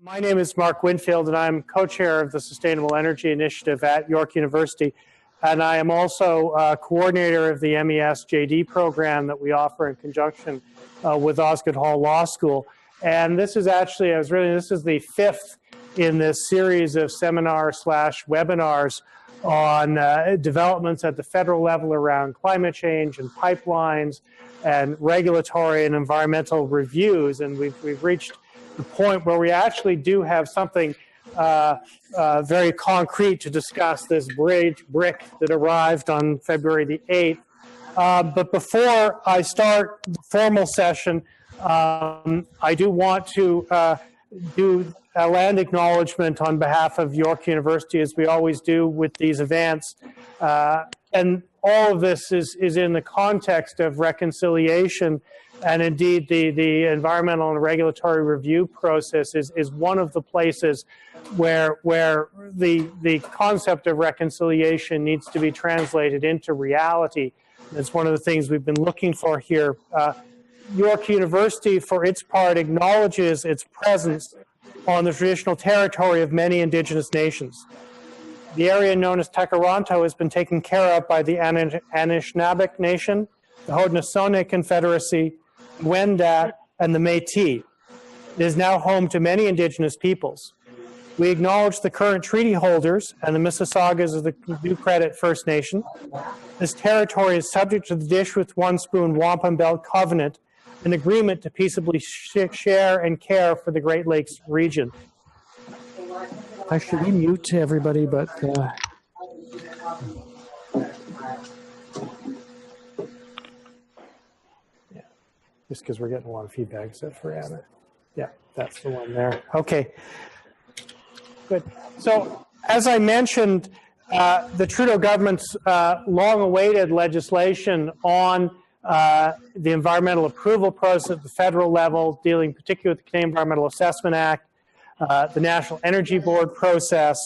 My name is Mark Winfield, and I'm co-chair of the Sustainable Energy Initiative at York University. And I am also coordinator of the MES JD program that we offer in conjunction with Osgoode Hall Law School. And this is actually, this is the fifth in this series of seminars/webinars on developments at the federal level around climate change and pipelines and regulatory and environmental reviews. And we've reached the point where we actually do have something very concrete to discuss, this brick that arrived on February the 8th. But before I start the formal session, I do want to do a land acknowledgement on behalf of York University, as we always do with these events. And all of this is in the context of reconciliation. And indeed, the environmental and regulatory review process is one of the places where the concept of reconciliation needs to be translated into reality. It's one of the things we've been looking for here. York University, for its part, acknowledges its presence on the traditional territory of many Indigenous nations. The area known as Tekaronto has been taken care of by the Anishinaabe Nation, the Haudenosaunee Confederacy, Wendat, and the Métis. It is now home to many Indigenous peoples. We acknowledge the current treaty holders and the Mississaugas of the New Credit First Nation. This territory is subject to the Dish with One Spoon Wampum Belt Covenant, an agreement to peaceably share and care for the Great Lakes region. Actually, we mute everybody, but just because we're getting a lot of feedback. Is that for Anna? Yeah, that's the one there. Okay, good. So, as I mentioned, the Trudeau government's long-awaited legislation on the environmental approval process at the federal level, dealing particularly with the Canadian Environmental Assessment Act, the National Energy Board process,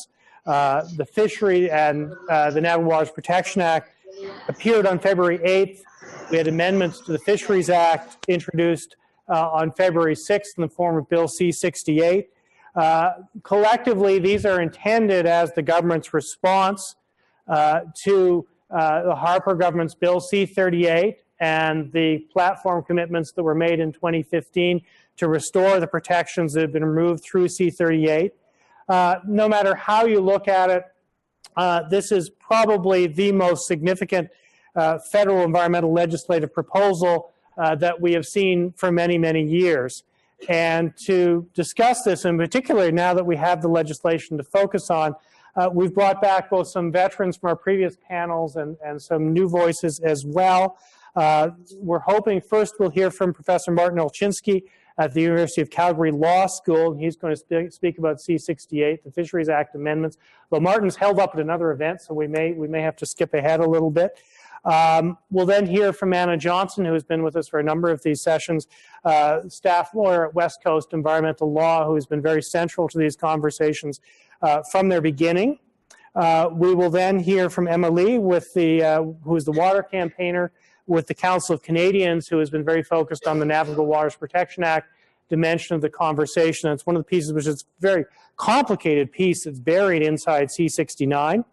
the Fisheries and the Navigable Waters Protection Act, appeared on February 8th. We had amendments to the Fisheries Act introduced on February 6th in the form of Bill C-68. Collectively, these are intended as the government's response to the Harper government's Bill C-38 and the platform commitments that were made in 2015 to restore the protections that have been removed through C-38. No matter how you look at it, this is probably the most significant federal environmental legislative proposal that we have seen for many, many years. And to discuss this, in particular, now that we have the legislation to focus on, we've brought back both some veterans from our previous panels and some new voices as well. We're hoping first we'll hear from Professor Martin Olchinski at the University of Calgary Law School. He's going to speak about C-68, the Fisheries Act amendments. Well, Martin's held up at another event, so we may have to skip ahead a little bit. We'll then hear from Anna Johnson, who has been with us for a number of these sessions, staff lawyer at West Coast Environmental Law, who has been very central to these conversations from their beginning. We will then hear from Emma Lee, who is the water campaigner with the Council of Canadians, who has been very focused on the Navigable Waters Protection Act dimension of the conversation. It's one of the pieces which is a very complicated piece that's buried inside C-69.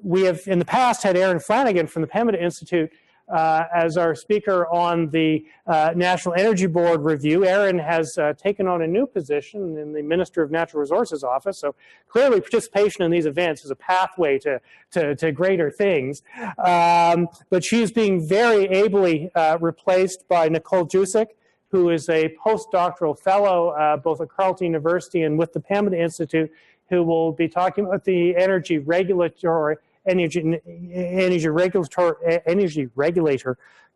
We have in the past had Aaron Flanagan from the Pembina Institute as our speaker on the National Energy Board review. Aaron has taken on a new position in the Minister of Natural Resources office, so clearly participation in these events is a pathway to greater things. But she's being very ably replaced by Nicole Jusek, who is a postdoctoral fellow both at Carleton University and with the Pembina Institute, who will be talking about the energy regulator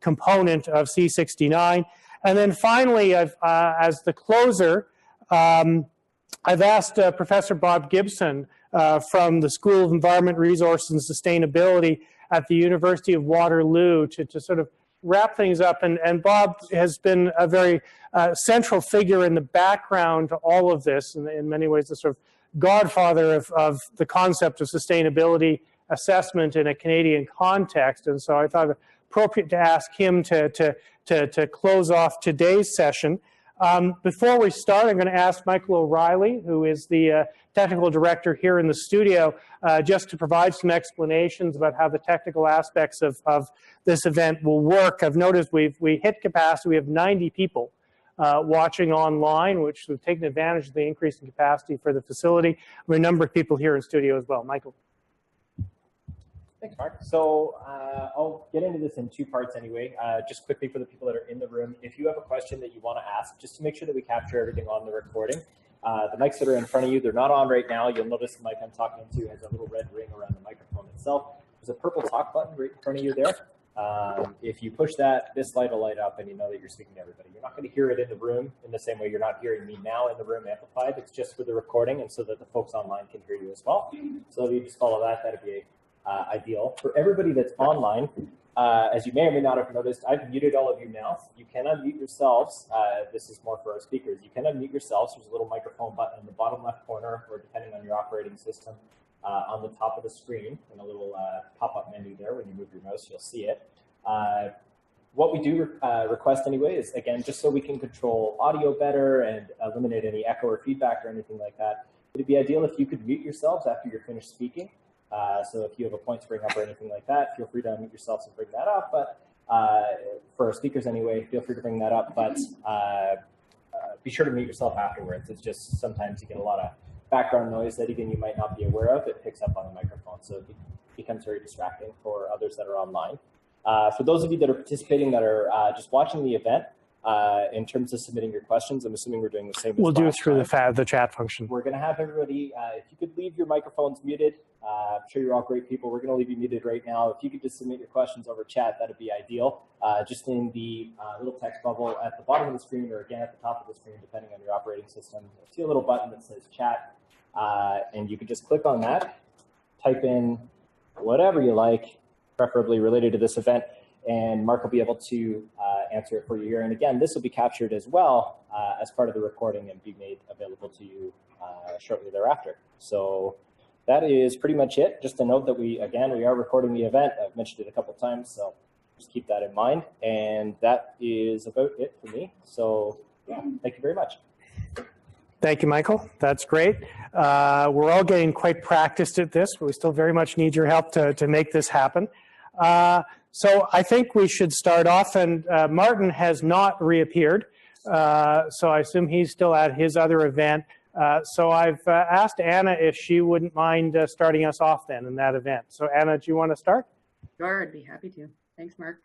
component of C-69. And then finally, as the closer, I've asked Professor Bob Gibson from the School of Environment, Resources and Sustainability at the University of Waterloo to sort of wrap things up. And Bob has been a very central figure in the background to all of this, and in many ways the sort of godfather of the concept of sustainability assessment in a Canadian context. And so I thought it appropriate to ask him to close off today's session. Before we start, I'm going to ask Michael O'Reilly, who is the technical director here in the studio, just to provide some explanations about how the technical aspects of this event will work. I've noticed we hit capacity. We have 90 people watching online, which we've taken advantage of the increase in capacity for the facility. We have a number of people here in studio as well. Michael. Thanks, Mark. So I'll get into this in two parts anyway. Just quickly for the people that are in the room, if you have a question that you want to ask, just to make sure that we capture everything on the recording. The mics that are in front of you, they're not on right now. You'll notice the mic I'm talking to has a little red ring around the microphone itself. There's a purple talk button right in front of you there. If you push that, this light will light up and you know that you're speaking to everybody. You're not going to hear it in the room in the same way you're not hearing me now in the room amplified. It's just for the recording and so that the folks online can hear you as well. So if you just follow that, that'd be ideal. For everybody that's online, as you may or may not have noticed, I've muted all of you now. You can unmute yourselves. This is more for our speakers. You can unmute yourselves. There's a little microphone button in the bottom left corner, or depending on your operating system, on the top of the screen, and a little pop-up menu there. When you move your mouse, you'll see it. What we do request anyway is, again, just so we can control audio better and eliminate any echo or feedback or anything like that, it'd be ideal if you could mute yourselves after you're finished speaking. So if you have a point to bring up or anything like that, feel free to unmute yourselves and bring that up. But for our speakers anyway, feel free to bring that up. But be sure to mute yourself afterwards. It's just sometimes you get a lot of background noise that even you might not be aware of. It picks up on the microphone, so it becomes very distracting for others that are online. For those of you that are participating that are just watching the event, in terms of submitting your questions, I'm assuming we're doing the same. We'll do it through the chat function. We're going to have everybody, if you could leave your microphones muted, I'm sure you're all great people. We're going to leave you muted right now. If you could just submit your questions over chat, that'd be ideal. Just in the little text bubble at the bottom of the screen, or again at the top of the screen, depending on your operating system, you'll see a little button that says chat, and you can just click on that, type in whatever you like, preferably related to this event, and Mark will be able to answer it for you here. And again, this will be captured as well as part of the recording and be made available to you shortly thereafter. So that is pretty much it. Just a note that we are recording the event. I've mentioned it a couple of times, so just keep that in mind. And that is about it for me. So yeah, thank you very much. Thank you, Michael. That's great. We're all getting quite practiced at this, but we still very much need your help to make this happen. So I think we should start off, and Martin has not reappeared, so I assume he's still at his other event. So I've asked Anna if she wouldn't mind starting us off then in that event. So Anna, do you want to start? Sure, I'd be happy to. Thanks, Mark.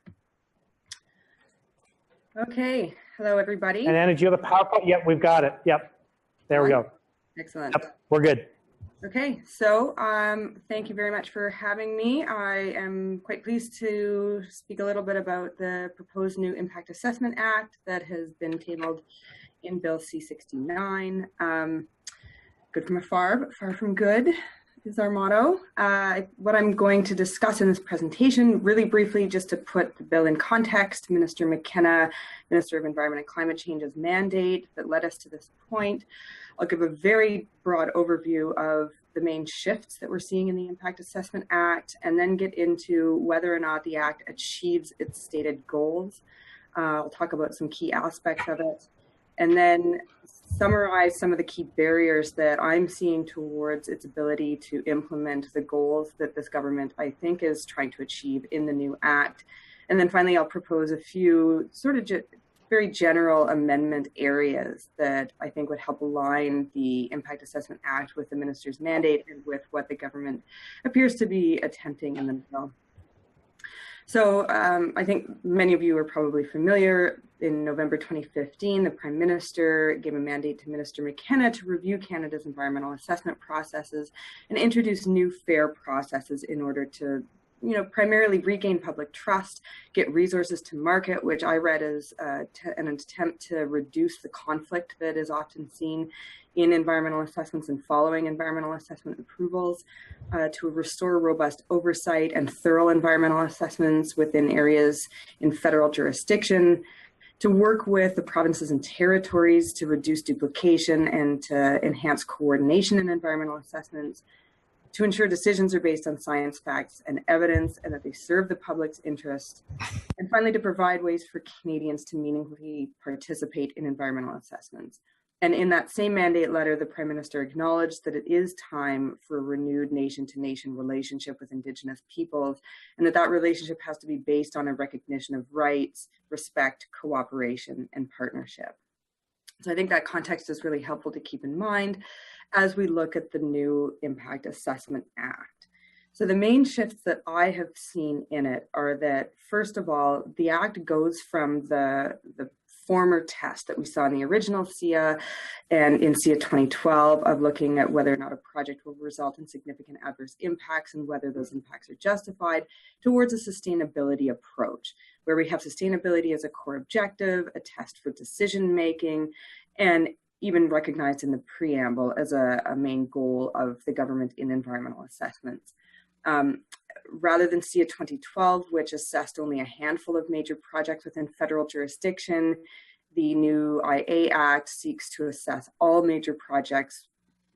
Okay, hello everybody. And Anna, do you have a PowerPoint? Yep, we've got it. Yep, there we go. Excellent. Yep, we're good. Okay, so thank you very much for having me. I am quite pleased to speak a little bit about the proposed new Impact Assessment Act that has been tabled in Bill C-69. Good from afar, but far from good is our motto. What I'm going to discuss in this presentation, really briefly, just to put the bill in context, Minister McKenna, Minister of Environment and Climate Change's mandate that led us to this point. I'll give a very broad overview of the main shifts that we're seeing in the Impact Assessment Act, and then get into whether or not the Act achieves its stated goals. I'll talk about some key aspects of it, and then summarize some of the key barriers that I'm seeing towards its ability to implement the goals that this government, I think, is trying to achieve in the new Act. And then finally, I'll propose a few sort of very general amendment areas that I think would help align the Impact Assessment Act with the minister's mandate and with what the government appears to be attempting in the bill. So I think many of you are probably familiar. In November 2015, the Prime Minister gave a mandate to Minister McKenna to review Canada's environmental assessment processes and introduce new fair processes in order to, primarily regain public trust, get resources to market, which I read as an attempt to reduce the conflict that is often seen in environmental assessments and following environmental assessment approvals, to restore robust oversight and thorough environmental assessments within areas in federal jurisdiction, to work with the provinces and territories to reduce duplication and to enhance coordination in environmental assessments, to ensure decisions are based on science, facts, and evidence, and that they serve the public's interest. And finally, to provide ways for Canadians to meaningfully participate in environmental assessments. And in that same mandate letter, the Prime Minister acknowledged that it is time for a renewed nation-to-nation relationship with Indigenous peoples, and that relationship has to be based on a recognition of rights, respect, cooperation, and partnership. So I think that context is really helpful to keep in mind as we look at the new Impact Assessment Act. So the main shifts that I have seen in it are that, first of all, the Act goes from the former test that we saw in the original CEAA and in CEAA 2012 of looking at whether or not a project will result in significant adverse impacts and whether those impacts are justified, towards a sustainability approach, where we have sustainability as a core objective, a test for decision making, and even recognized in the preamble as a main goal of the government in environmental assessments. Rather than CEAA 2012, which assessed only a handful of major projects within federal jurisdiction, the new IA Act seeks to assess all major projects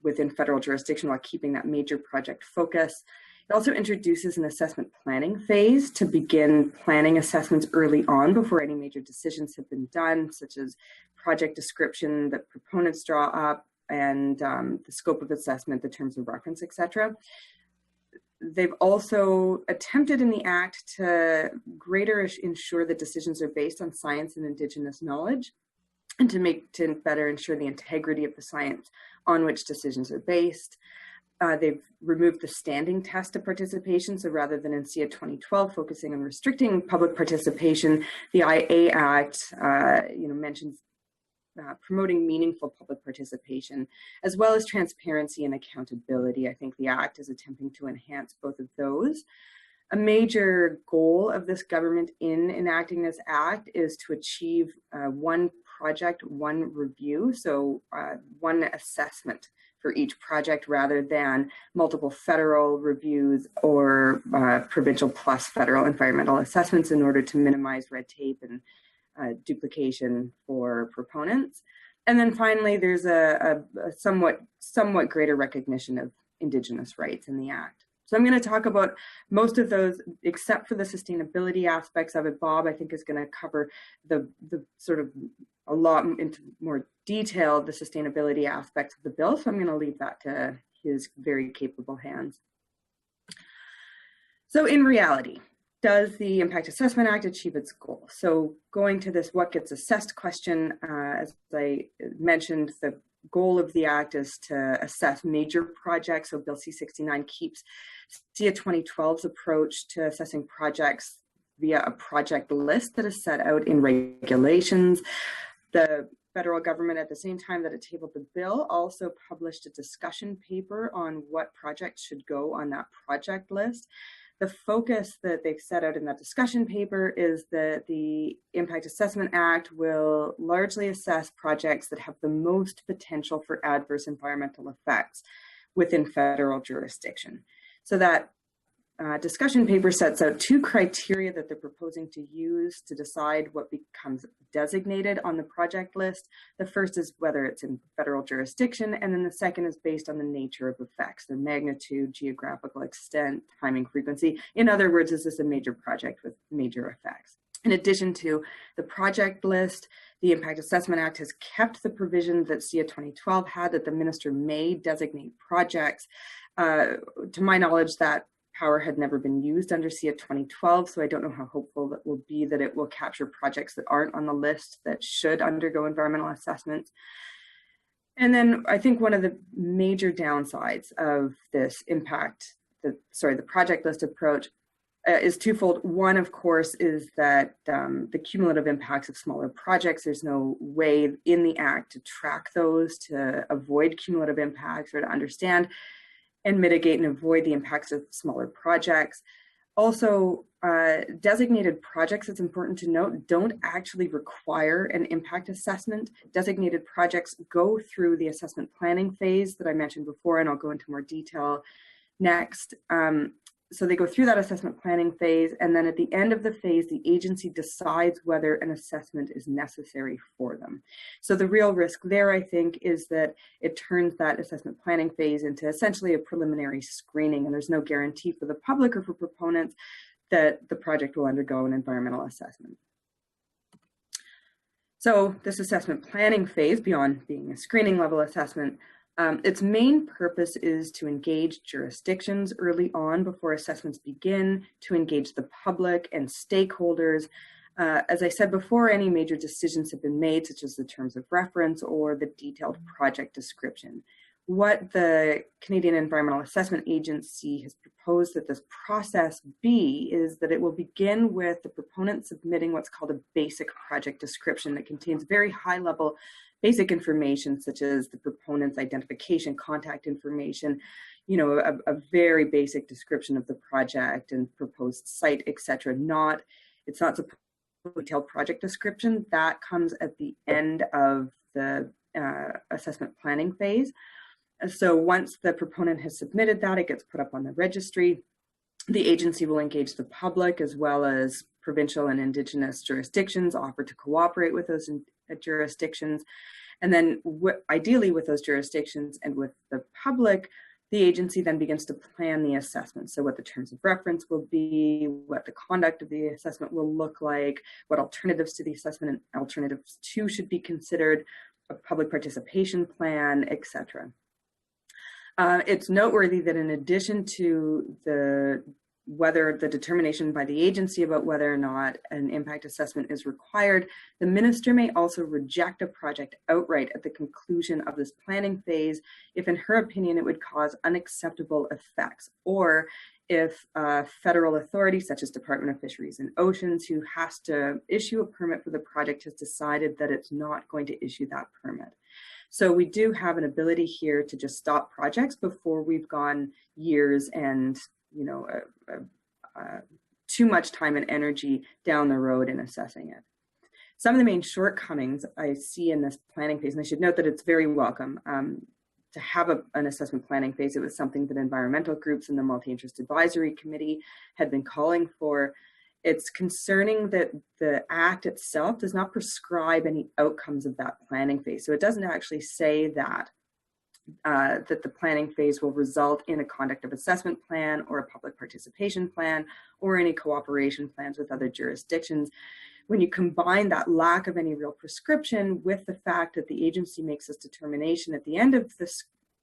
within federal jurisdiction while keeping that major project focus. It also introduces an assessment planning phase to begin planning assessments early on before any major decisions have been done, such as project description that proponents draw up and the scope of assessment, the terms of reference, etc. They've also attempted in the Act to greater ensure that decisions are based on science and Indigenous knowledge, and to better ensure the integrity of the science on which decisions are based. They've removed the standing test of participation, so rather than in CEAA 2012 focusing on restricting public participation, the IA Act mentions promoting meaningful public participation, as well as transparency and accountability. I think the Act is attempting to enhance both of those. A major goal of this government in enacting this Act is to achieve one project, one review, so one assessment for each project rather than multiple federal reviews or provincial plus federal environmental assessments in order to minimize red tape and duplication for proponents. And then finally, there's a somewhat greater recognition of Indigenous rights in the Act. So I'm going to talk about most of those, except for the sustainability aspects of it. Bob, I think, is going to cover the sort of a lot into more detail, the sustainability aspects of the bill. So I'm going to leave that to his very capable hands. So in reality, does the Impact Assessment Act achieve its goal? So going to this what gets assessed question, as I mentioned, the goal of the Act is to assess major projects. So Bill C-69 keeps CEAA 2012's approach to assessing projects via a project list that is set out in regulations. The federal government, at the same time that it tabled the bill, also published a discussion paper on what projects should go on that project list. The focus that they've set out in that discussion paper is that the Impact Assessment Act will largely assess projects that have the most potential for adverse environmental effects within federal jurisdiction. So that discussion paper sets out two criteria that they're proposing to use to decide what becomes designated on the project list. The first is whether it's in federal jurisdiction, and then the second is based on the nature of effects, their magnitude, geographical extent, timing, frequency. In other words, is this a major project with major effects? In addition to the project list, the Impact Assessment Act has kept the provision that CEAA 2012 had, that the minister may designate projects. To my knowledge, that power had never been used under CEAA 2012, so I don't know how hopeful that will be that it will capture projects that aren't on the list that should undergo environmental assessments. And then I think one of the major downsides of this the project list approach is twofold. One, of course, is that the cumulative impacts of smaller projects, there's no way in the Act to track those, to avoid cumulative impacts or to understand and mitigate and avoid the impacts of smaller projects. Also, designated projects, it's important to note, don't actually require an impact assessment. Designated projects go through the assessment planning phase that I mentioned before, and I'll go into more detail next. so they go through that assessment planning phase, and then at the end of the phase, the agency decides whether an assessment is necessary for them. So the real risk there, I think, is that it turns that assessment planning phase into essentially a preliminary screening, and there's no guarantee for the public or for proponents that the project will undergo an environmental assessment. So this assessment planning phase, beyond being a screening level assessment, its main purpose is to engage jurisdictions early on before assessments begin, to engage the public and stakeholders. As I said before, any major decisions have been made, such as the terms of reference or the detailed project description. What the Canadian Environmental Assessment Agency has proposed that this process be is that it will begin with the proponent submitting what's called a basic project description that contains very high-level basic information, such as the proponent's identification, contact information, a very basic description of the project and proposed site, etc. It's not a detailed project description. That comes at the end of the assessment planning phase. So once the proponent has submitted that, it gets put up on the registry. The agency will engage the public as well as provincial and Indigenous jurisdictions, offer to cooperate with those jurisdictions. And then ideally with those jurisdictions and with the public, the agency then begins to plan the assessment. So what the terms of reference will be, what the conduct of the assessment will look like, what alternatives to the assessment and alternatives to should be considered, a public participation plan, etc. It's noteworthy that in addition to whether the determination by the agency about whether or not an impact assessment is required, the minister may also reject a project outright at the conclusion of this planning phase if, in her opinion, it would cause unacceptable effects, or if a federal authority, such as Department of Fisheries and Oceans, who has to issue a permit for the project, has decided that it's not going to issue that permit. So we do have an ability here to just stop projects before we've gone years and too much time and energy down the road in assessing it. Some of the main shortcomings I see in this planning phase, and I should note that it's very welcome to have an assessment planning phase. It was something that environmental groups and the Multi-Interest Advisory Committee had been calling for. It's concerning that the Act itself does not prescribe any outcomes of that planning phase. So it doesn't actually say that the planning phase will result in a conduct of assessment plan or a public participation plan or any cooperation plans with other jurisdictions. When you combine that lack of any real prescription with the fact that the agency makes this determination at the end of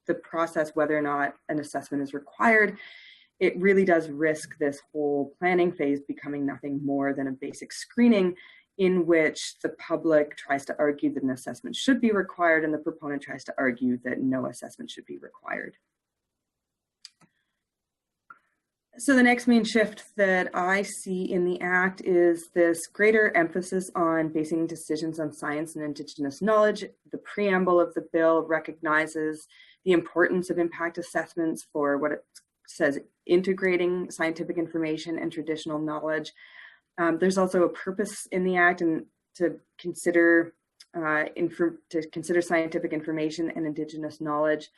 the process whether or not an assessment is required, it really does risk this whole planning phase becoming nothing more than a basic screening in which the public tries to argue that an assessment should be required and the proponent tries to argue that no assessment should be required. So the next main shift that I see in the Act is this greater emphasis on basing decisions on science and Indigenous knowledge. The preamble of the bill recognizes the importance of impact assessments for what it says integrating scientific information and traditional knowledge. There's also a purpose in the Act and to consider scientific information and Indigenous knowledge.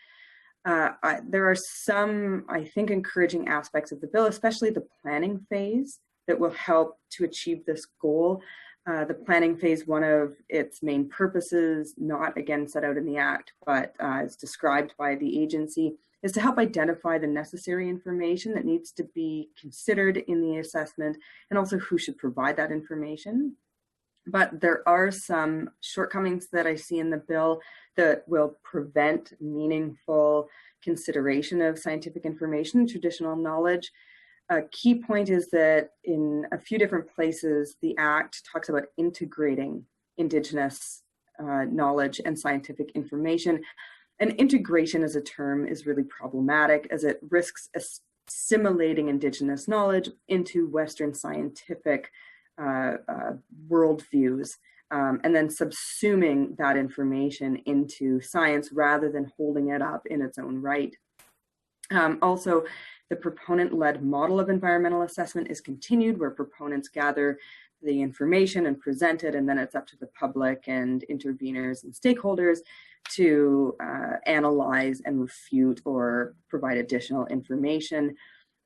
There are some, I think, encouraging aspects of the bill, especially the planning phase, that will help to achieve this goal. The planning phase, one of its main purposes, not again set out in the Act, but is described by the agency, is to help identify the necessary information that needs to be considered in the assessment and also who should provide that information. But there are some shortcomings that I see in the bill that will prevent meaningful consideration of scientific information and traditional knowledge. A key point is that in a few different places, the Act talks about integrating Indigenous knowledge and scientific information. And integration as a term is really problematic as it risks assimilating Indigenous knowledge into Western scientific worldviews and then subsuming that information into science rather than holding it up in its own right. Also, the proponent-led model of environmental assessment is continued, where proponents gather the information and present it, and then it's up to the public and interveners and stakeholders to analyze and refute or provide additional information.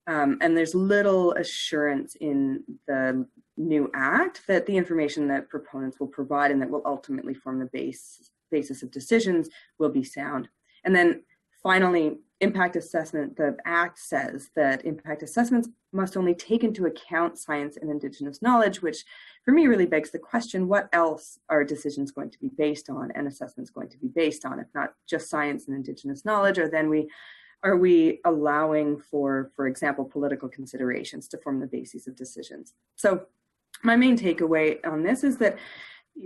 And there's little assurance in the new act that the information that proponents will provide and that will ultimately form the basis of decisions will be sound. And then finally, impact assessment, the act says that impact assessments must only take into account science and Indigenous knowledge, which for me really begs the question, what else are decisions going to be based on and assessments going to be based on, if not just science and Indigenous knowledge, or then are we allowing for example, political considerations to form the basis of decisions? So my main takeaway on this is that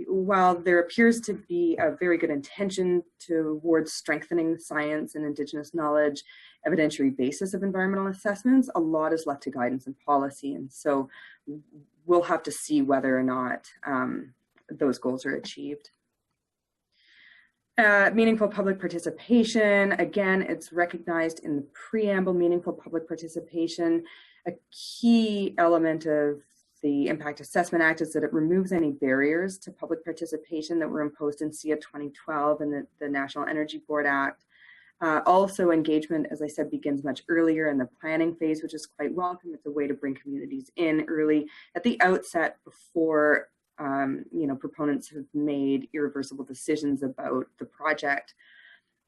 while there appears to be a very good intention towards strengthening science and Indigenous knowledge, evidentiary basis of environmental assessments, a lot is left to guidance and policy. And so we'll have to see whether or not those goals are achieved. Meaningful public participation, again, it's recognized in the preamble, meaningful public participation. A key element of the Impact Assessment Act is that it removes any barriers to public participation that were imposed in CEAA 2012 and the National Energy Board Act. Also, engagement, as I said, begins much earlier in the planning phase, which is quite welcome. It's a way to bring communities in early at the outset before proponents have made irreversible decisions about the project.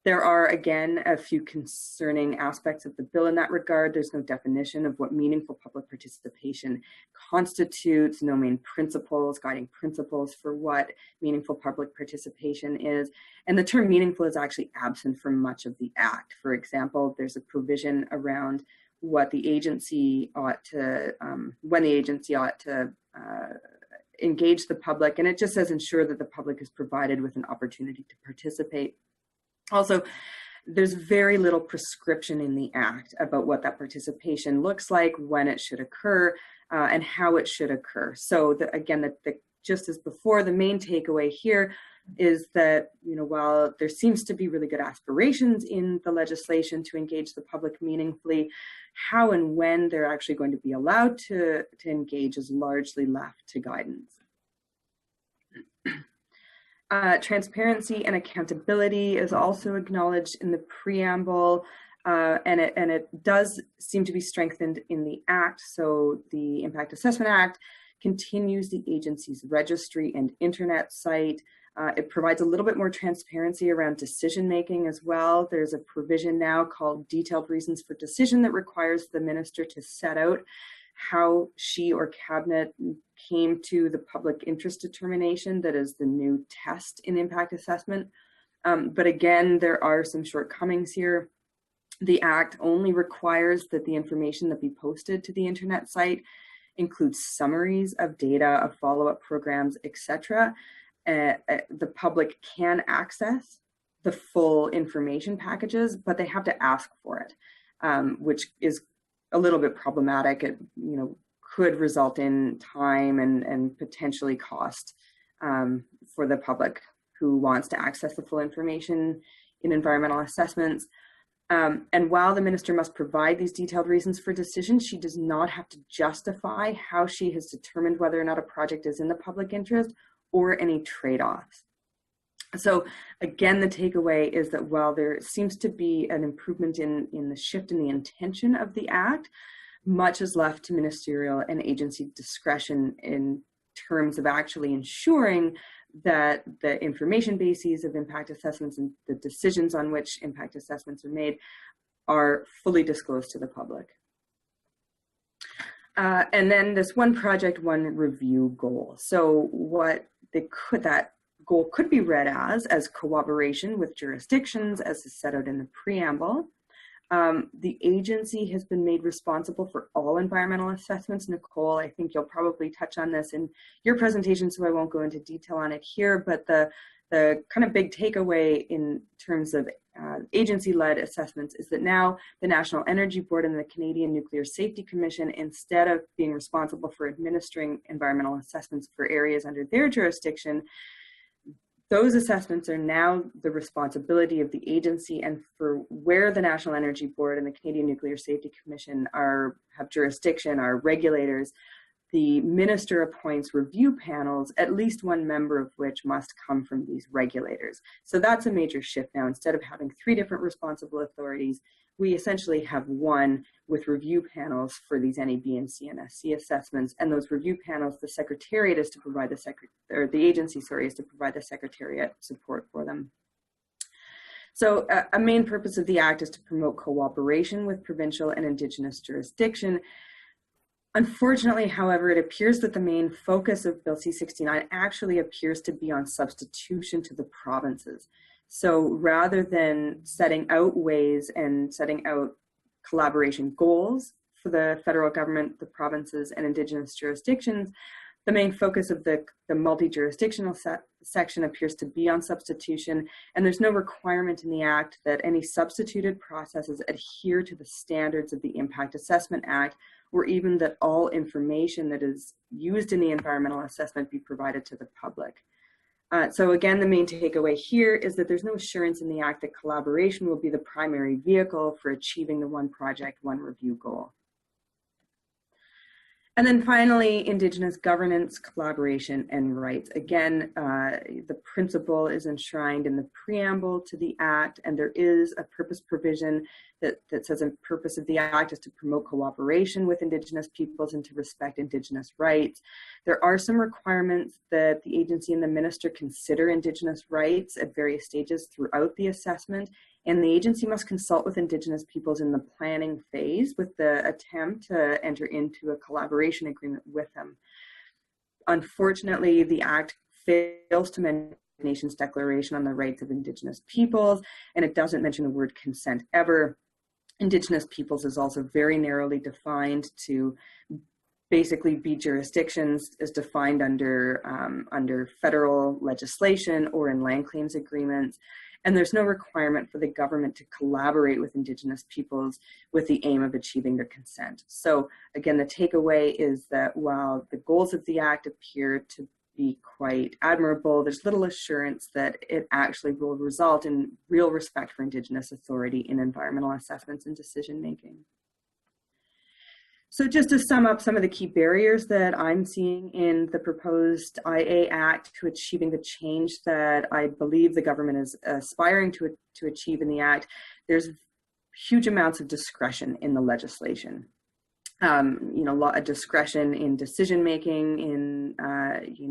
There are, again, a few concerning aspects of the bill in that regard. There's no definition of what meaningful public participation constitutes, no main principles, guiding principles for what meaningful public participation is. And the term meaningful is actually absent from much of the Act. For example, there's a provision around what the agency ought to, when the agency ought to engage the public, and it just says ensure that the public is provided with an opportunity to participate. Also, there's very little prescription in the Act about what that participation looks like, when it should occur, and how it should occur. So again, just as before, the main takeaway here is that, while there seems to be really good aspirations in the legislation to engage the public meaningfully, how and when they're actually going to be allowed to engage is largely left to guidance. Transparency and accountability is also acknowledged in the preamble, and it does seem to be strengthened in the Act. So the Impact Assessment Act continues the agency's registry and internet site. It provides a little bit more transparency around decision making as well. There's a provision now called Detailed Reasons for Decision that requires the minister to set out how she or cabinet came to the public interest determination that is the new test in impact assessment. But again, there are some shortcomings here. The Act only requires that the information that be posted to the internet site includes summaries of data, of follow-up programs, etc. The public can access the full information packages, but they have to ask for it, which is a little bit problematic. It could result in time and potentially cost for the public who wants to access the full information in environmental assessments. And while the minister must provide these detailed reasons for decision, she does not have to justify how she has determined whether or not a project is in the public interest or any trade-offs. So again, the takeaway is that while there seems to be an improvement in the shift in the intention of the Act, much is left to ministerial and agency discretion in terms of actually ensuring that the information bases of impact assessments and the decisions on which impact assessments are made are fully disclosed to the public. And then this one project, one review goal. So what that goal could be read as cooperation with jurisdictions, as is set out in the preamble. The agency has been made responsible for all environmental assessments. Nicole, I think you'll probably touch on this in your presentation, so I won't go into detail on it here, but the kind of big takeaway in terms of agency-led assessments is that now the National Energy Board and the Canadian Nuclear Safety Commission, instead of being responsible for administering environmental assessments for areas under their jurisdiction, those assessments are now the responsibility of the agency, and for where the National Energy Board and the Canadian Nuclear Safety Commission have jurisdiction, are regulators, the minister appoints review panels, at least one member of which must come from these regulators. So that's a major shift now. Instead of having 3 different responsible authorities, we essentially have one with review panels for these NEB and CNSC assessments, and those review panels, the Secretariat is to provide the agency, sorry, is to provide the Secretariat support for them. So a main purpose of the Act is to promote cooperation with provincial and Indigenous jurisdiction. Unfortunately, however, it appears that the main focus of Bill C-69 actually appears to be on substitution to the provinces. So rather than setting out ways and setting out collaboration goals for the federal government, the provinces, and Indigenous jurisdictions, the main focus of the multi-jurisdictional section appears to be on substitution, and there's no requirement in the Act that any substituted processes adhere to the standards of the Impact Assessment Act, or even that all information that is used in the environmental assessment be provided to the public. So again, the main takeaway here is that there's no assurance in the Act that collaboration will be the primary vehicle for achieving the one project, one review goal. And then finally, Indigenous governance, collaboration, and rights. Again, the principle is enshrined in the preamble to the Act, and there is a purpose provision that says the purpose of the Act is to promote cooperation with Indigenous peoples and to respect Indigenous rights. There are some requirements that the agency and the minister consider Indigenous rights at various stages throughout the assessment, and the agency must consult with Indigenous peoples in the planning phase with the attempt to enter into a collaboration agreement with them. Unfortunately, the Act fails to mention the nation's declaration on the rights of Indigenous peoples, and it doesn't mention the word consent ever. Indigenous peoples is also very narrowly defined to basically be jurisdictions as defined under federal legislation or in land claims agreements. And there's no requirement for the government to collaborate with Indigenous peoples with the aim of achieving their consent. So again, the takeaway is that while the goals of the Act appear to be quite admirable, there's little assurance that it actually will result in real respect for Indigenous authority in environmental assessments and decision making. So just to sum up some of the key barriers that I'm seeing in the proposed IA Act to achieving the change that I believe the government is aspiring to achieve in the Act, there's huge amounts of discretion in the legislation. A lot of discretion in decision making, in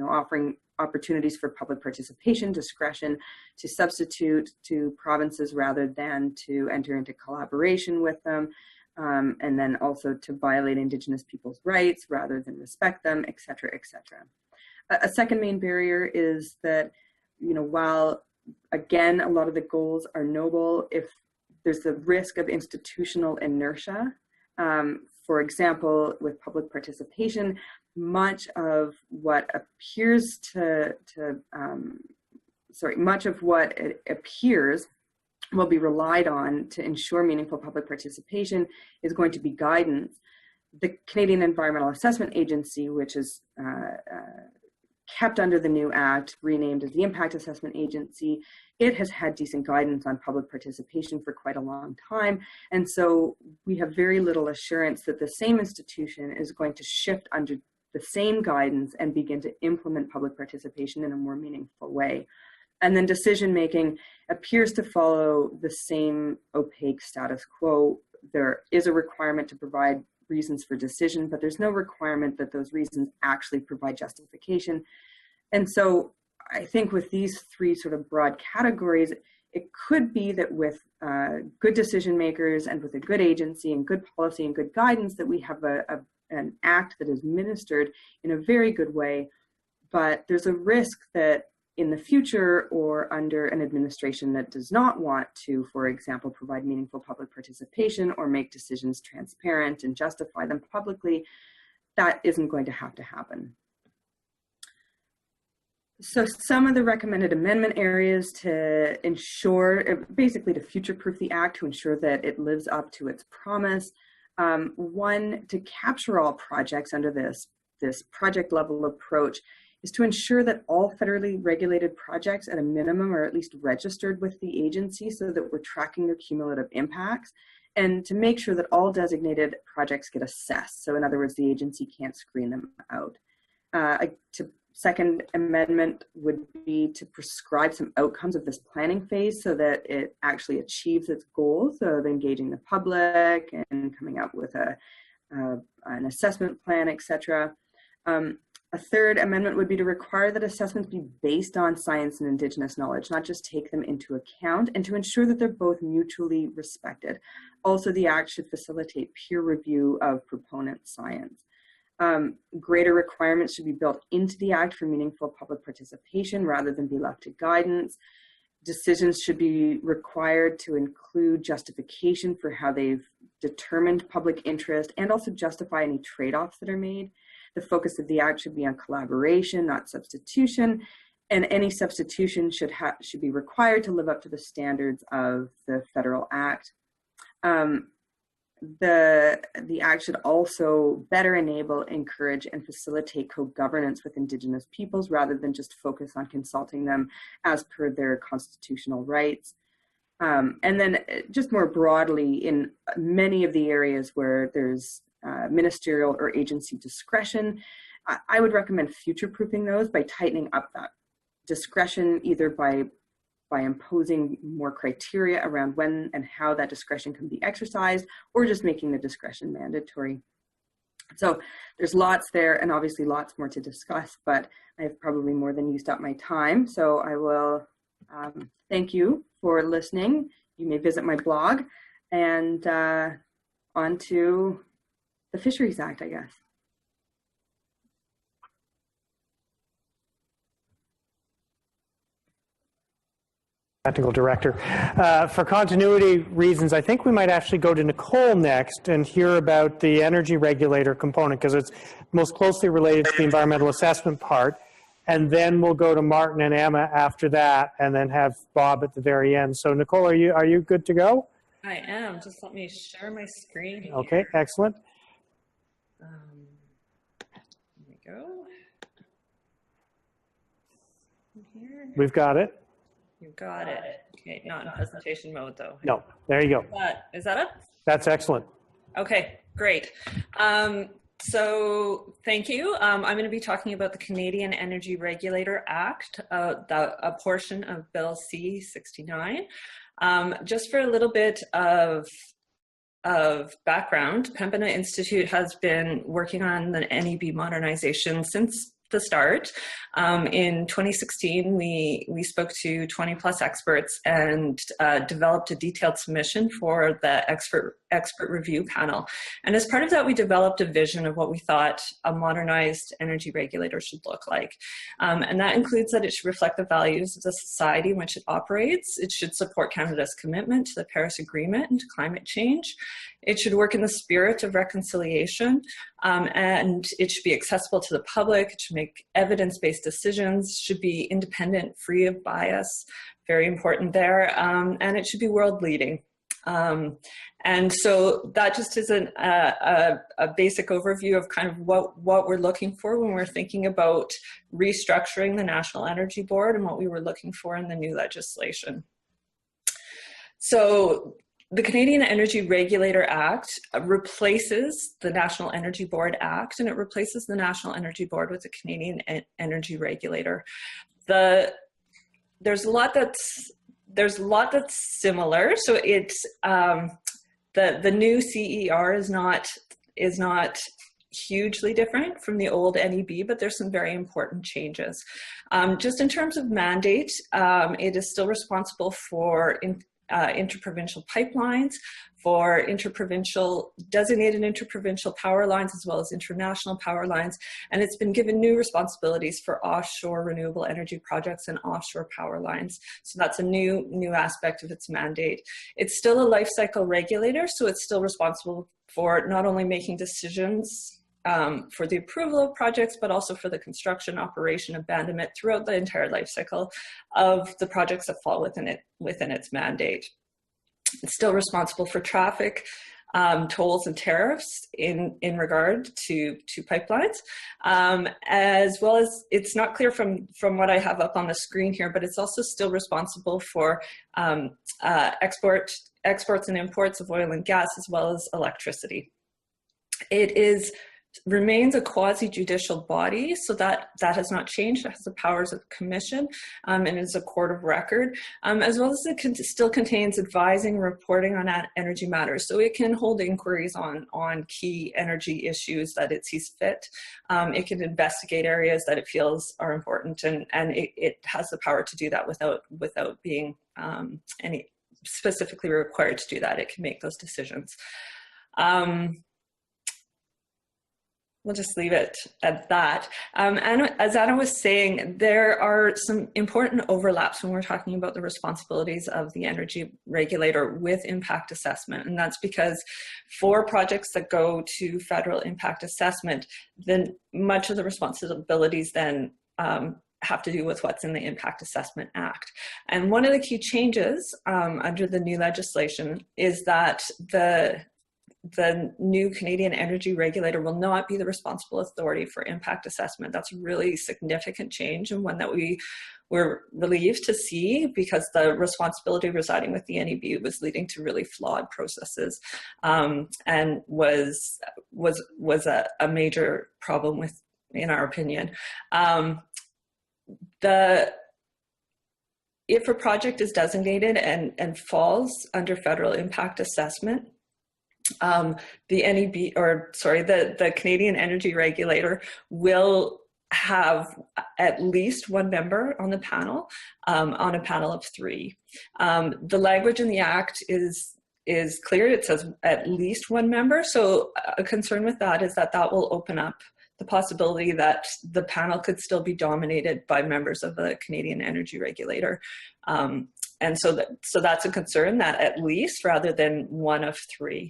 offering opportunities for public participation, discretion to substitute to provinces rather than to enter into collaboration with them. And then also to violate Indigenous people's rights rather than respect them, et cetera, et cetera. A second main barrier is that, while, again, a lot of the goals are noble, if there's the risk of institutional inertia, for example, with public participation, much of what appears will be relied on to ensure meaningful public participation is going to be guidance. The Canadian Environmental Assessment Agency, which is kept under the new Act, renamed as the Impact Assessment Agency, it has had decent guidance on public participation for quite a long time. And so we have very little assurance that the same institution is going to shift under the same guidance and begin to implement public participation in a more meaningful way. And then decision-making appears to follow the same opaque status quo. There is a requirement to provide reasons for decision, but there's no requirement that those reasons actually provide justification. And so I think with these three sort of broad categories, it could be that with good decision makers and with a good agency and good policy and good guidance that we have an act that is ministered in a very good way, but there's a risk that in the future or under an administration that does not want to, for example, provide meaningful public participation or make decisions transparent and justify them publicly, that isn't going to have to happen. So some of the recommended amendment areas to ensure, basically to future-proof the Act, to ensure that it lives up to its promise. One, to capture all projects under this project level approach is to ensure that all federally regulated projects at a minimum are at least registered with the agency so that we're tracking their cumulative impacts, and to make sure that all designated projects get assessed. So in other words, the agency can't screen them out. To Second amendment would be to prescribe some outcomes of this planning phase so that it actually achieves its goals of engaging the public and coming up with an assessment plan, etc. A third amendment would be to require that assessments be based on science and Indigenous knowledge, not just take them into account, and to ensure that they're both mutually respected. Also, the Act should facilitate peer review of proponent science. Greater requirements should be built into the Act for meaningful public participation rather than be left to guidance. Decisions should be required to include justification for how they've determined public interest and also justify any trade-offs that are made. The focus of the Act should be on collaboration, not substitution, and any substitution should be required to live up to the standards of the Federal Act. The Act should also better enable, encourage, and facilitate co-governance with Indigenous peoples rather than just focus on consulting them as per their constitutional rights. And then just more broadly, in many of the areas where there's ministerial or agency discretion, I would recommend future-proofing those by tightening up that discretion, either by imposing more criteria around when and how that discretion can be exercised, or just making the discretion mandatory. So there's lots there, and obviously lots more to discuss, but I've probably more than used up my time. So I will thank you for listening. You may visit my blog, and on to the Fisheries Act, I guess. Technical director. For continuity reasons, I think we might actually go to Nicole next and hear about the energy regulator component, because it's most closely related to the environmental assessment part. And then we'll go to Martin and Emma after that, and then have Bob at the very end. So Nicole, are you good to go? I am. Just let me share my screen here. Okay, excellent. Here we go. Here. We've got it. You got it. Okay, not in presentation mode though. No, there you go. Is that it? That's excellent. Okay, great. So thank you. I'm going to be talking about the Canadian Energy Regulator Act, a portion of Bill C-69. Just for a little bit of background, Pembina Institute has been working on the NEB modernization since the start. In 2016, we spoke to 20 plus experts and developed a detailed submission for the expert review panel. And as part of that, we developed a vision of what we thought a modernized energy regulator should look like. And that includes that it should reflect the values of the society in which it operates. It should support Canada's commitment to the Paris Agreement and to climate change. It should work in the spirit of reconciliation, and it should be accessible to the public, to make evidence-based decisions, should be independent, free of bias, very important there, and it should be world-leading. And so that just is a basic overview of kind of what we're looking for when we're thinking about restructuring the National Energy Board and what we were looking for in the new legislation. So the Canadian Energy Regulator Act replaces the National Energy Board Act, and it replaces the National Energy Board with the Canadian Energy Regulator. There's a lot that's similar. So it's the new CER is not hugely different from the old NEB, but there's some very important changes. Just in terms of mandate, it is still responsible for interprovincial pipelines, for designated interprovincial power lines, as well as international power lines. And it's been given new responsibilities for offshore renewable energy projects and offshore power lines. So that's a new aspect of its mandate. It's still a life cycle regulator, so it's still responsible for not only making decisions for the approval of projects, but also for the construction, operation, abandonment throughout the entire life cycle of the projects that fall within its mandate. It's still responsible for traffic, tolls and tariffs in regard to pipelines, as well as, it's not clear from what I have up on the screen here, but it's also still responsible for exports and imports of oil and gas, as well as electricity. It is remains a quasi-judicial body, so that has not changed. It has the powers of the commission, and is a court of record, as well as it still contains advising, reporting on energy matters. So it can hold inquiries on key energy issues that it sees fit. It can investigate areas that it feels are important, and it has the power to do that without being any specifically required to do that. It can make those decisions. We'll just leave it at that. And as Anna was saying, there are some important overlaps when we're talking about the responsibilities of the energy regulator with impact assessment. And that's because for projects that go to federal impact assessment, then much of the responsibilities then have to do with what's in the Impact Assessment Act. And one of the key changes under the new legislation is that the new Canadian energy regulator will not be the responsible authority for impact assessment. That's a really significant change, and one that we were relieved to see, because the responsibility residing with the NEB was leading to really flawed processes, and was a major problem with, in our opinion. If a project is designated and falls under federal impact assessment, the NEB, or sorry, the Canadian Energy Regulator will have at least one member on the panel, on a panel of 3. The language in the Act is clear. It says at least one member. So a concern with that is that will open up the possibility that the panel could still be dominated by members of the Canadian Energy Regulator. And so that's a concern, that at least rather than one of 3.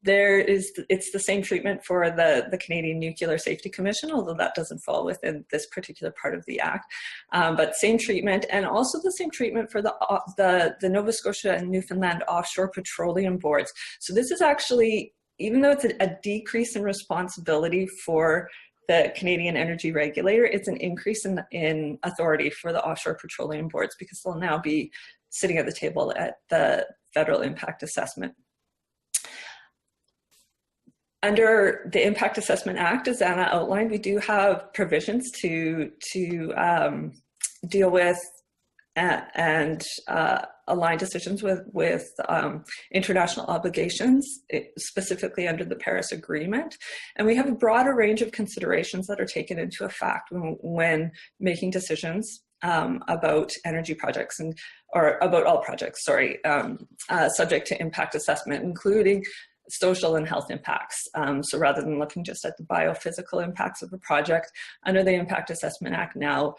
It's the same treatment for the Canadian Nuclear Safety Commission, although that doesn't fall within this particular part of the Act. But same treatment, and also the same treatment for the Nova Scotia and Newfoundland offshore petroleum boards. So this is actually, even though it's a decrease in responsibility for the Canadian Energy Regulator, it's an increase in authority for the offshore petroleum boards, because they'll now be sitting at the table at the federal impact assessment. Under the Impact Assessment Act, as Anna outlined, we do have provisions to deal with and align decisions with international obligations, specifically under the Paris Agreement. And we have a broader range of considerations that are taken into effect when making decisions about energy projects, or about all projects, sorry, subject to impact assessment, including social and health impacts. So rather than looking just at the biophysical impacts of a project, under the Impact Assessment Act now,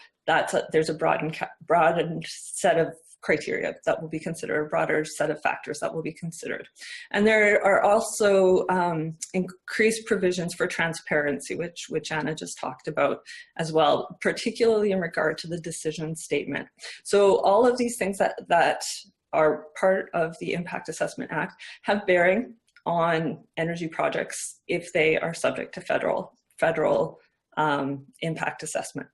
there's a broadened set of criteria that will be considered, a broader set of factors that will be considered. And there are also increased provisions for transparency, which Anna just talked about as well, particularly in regard to the decision statement. So all of these things that are part of the Impact Assessment Act have bearing on energy projects if they are subject to federal impact assessment.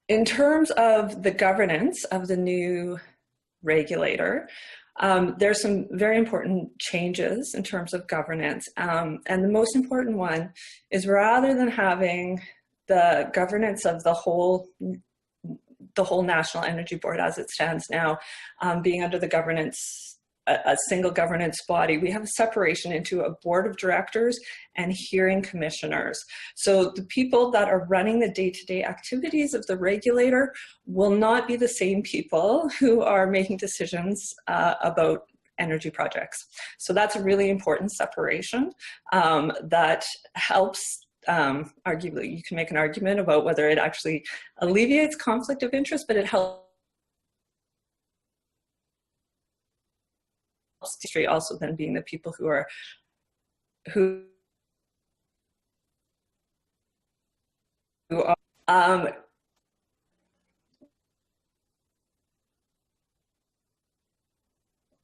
In terms of the governance of the new regulator, there's some very important changes in terms of governance. And the most important one is, rather than having the governance of the whole National Energy Board as it stands now, being under the governance, a single governance body, we have a separation into a board of directors and hearing commissioners. So the people that are running the day-to-day activities of the regulator will not be the same people who are making decisions about energy projects. So that's a really important separation that helps. Arguably, you can make an argument about whether it actually alleviates conflict of interest, but it helps also then being the people who are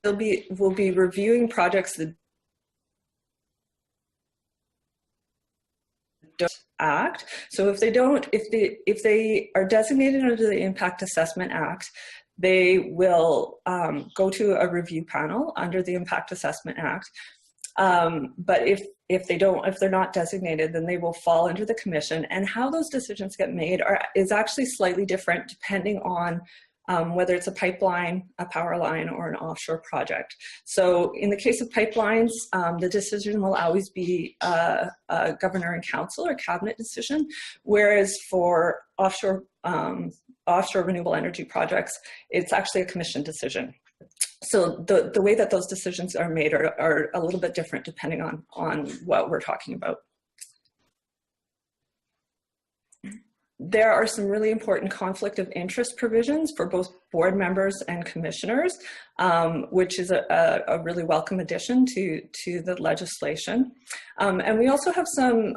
will be reviewing projects that don't act. So if they are designated under the Impact Assessment Act, they will go to a review panel under the Impact Assessment Act. But if they're not designated, then they will fall under the commission. And how those decisions get made is actually slightly different depending on whether it's a pipeline, a power line, or an offshore project. So in the case of pipelines, the decision will always be a governor and council or cabinet decision, whereas for offshore renewable energy projects, it's actually a commission decision. So the way that those decisions are made are a little bit different depending on what we're talking about. There are some really important conflict of interest provisions for both board members and commissioners, which is a really welcome addition to the legislation. And we also have some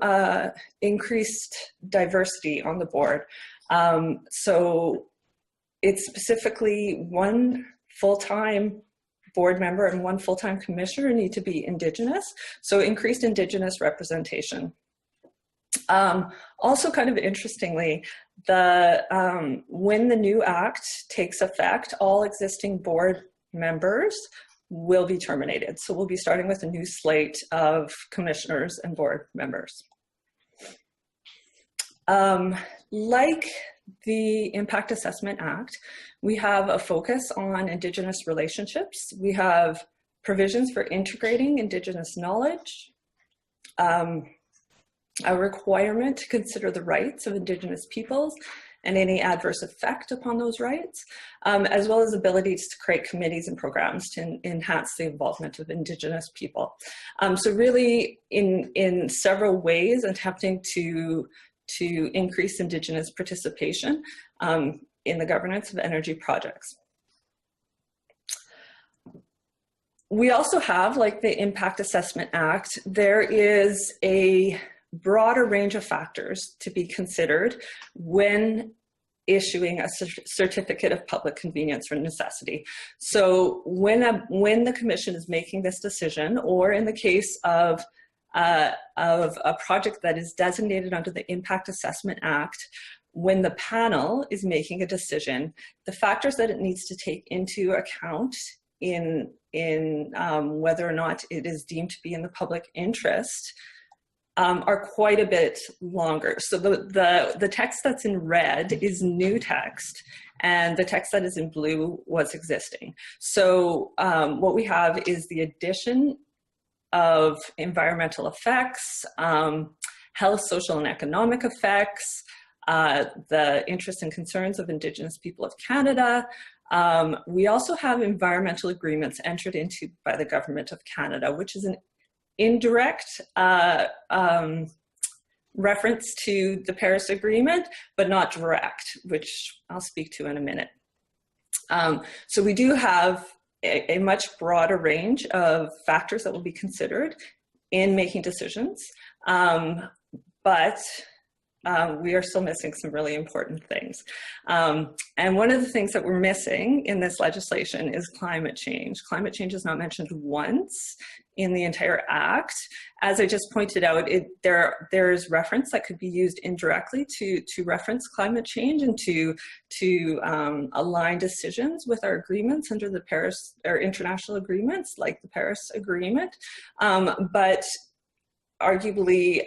increased diversity on the board. So it's specifically one full-time board member and one full-time commissioner need to be Indigenous, so increased Indigenous representation. Also, kind of interestingly, when the new act takes effect, all existing board members will be terminated. So we'll be starting with a new slate of commissioners and board members. Like the Impact Assessment Act, we have a focus on Indigenous relationships. We have provisions for integrating Indigenous knowledge, a requirement to consider the rights of Indigenous peoples and any adverse effect upon those rights, as well as abilities to create committees and programs to enhance the involvement of Indigenous people. So really, in several ways, attempting to increase Indigenous participation in the governance of energy projects. We also have, like the Impact Assessment Act, there is a broader range of factors to be considered when issuing a certificate of public convenience or necessity. So when the commission is making this decision, or in the case of a project that is designated under the Impact Assessment Act, when the panel is making a decision, the factors that it needs to take into account in whether or not it is deemed to be in the public interest are quite a bit longer. So the text that's in red is new text, and the text that is in blue was existing. So what we have is the addition of environmental effects, health, social, and economic effects, the interests and concerns of Indigenous people of Canada. We also have environmental agreements entered into by the Government of Canada, which is an indirect reference to the Paris Agreement, but not direct, which I'll speak to in a minute. So we do have a much broader range of factors that will be considered in making decisions, but we are still missing some really important things. And one of the things that we're missing in this legislation is climate change. Climate change is not mentioned once in the entire act. As I just pointed out, there is reference that could be used indirectly to reference climate change and to align decisions with our agreements under the Paris, or international agreements like the Paris Agreement. But arguably,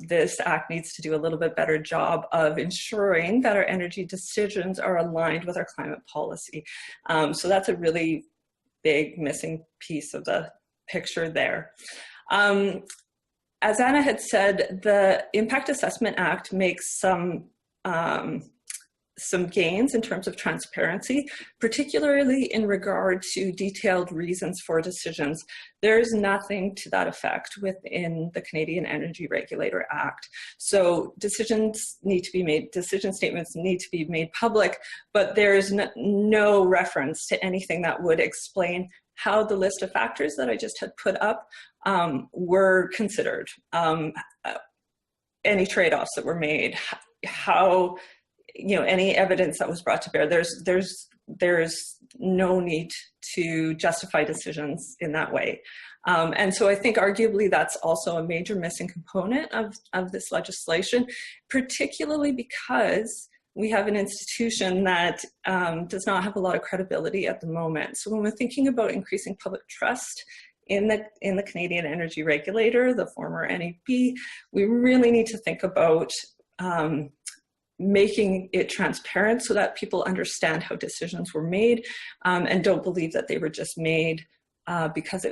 this act needs to do a little bit better job of ensuring that our energy decisions are aligned with our climate policy. So that's a really big missing piece of the picture there. As Anna had said, the Impact Assessment Act makes some gains in terms of transparency, particularly in regard to detailed reasons for decisions. There is nothing to that effect within the Canadian Energy Regulator Act. So decisions need to be made, decision statements need to be made public, but there's no reference to anything that would explain how the list of factors that I just had put up were considered, any trade-offs that were made, how, any evidence that was brought to bear. There's no need to justify decisions in that way. And so I think arguably that's also a major missing component of this legislation, particularly because we have an institution that does not have a lot of credibility at the moment. So when we're thinking about increasing public trust in the Canadian Energy Regulator, the former NEB, we really need to think about making it transparent so that people understand how decisions were made, and don't believe that they were just made because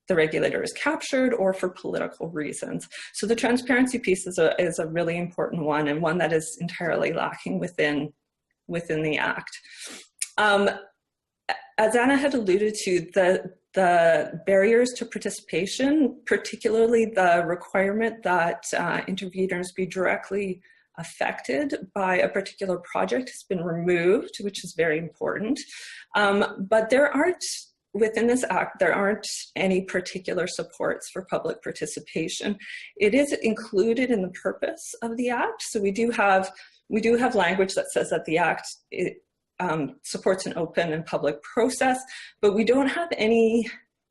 the regulator is captured or for political reasons. So the transparency piece is a really important one, and one that is entirely lacking within the Act. As Anna had alluded to, the barriers to participation, particularly the requirement that interveners be directly affected by a particular project, has been removed, which is very important. But within this Act, there aren't any particular supports for public participation. It is included in the purpose of the Act. So we do have language that says that the Act supports an open and public process, but we don't have any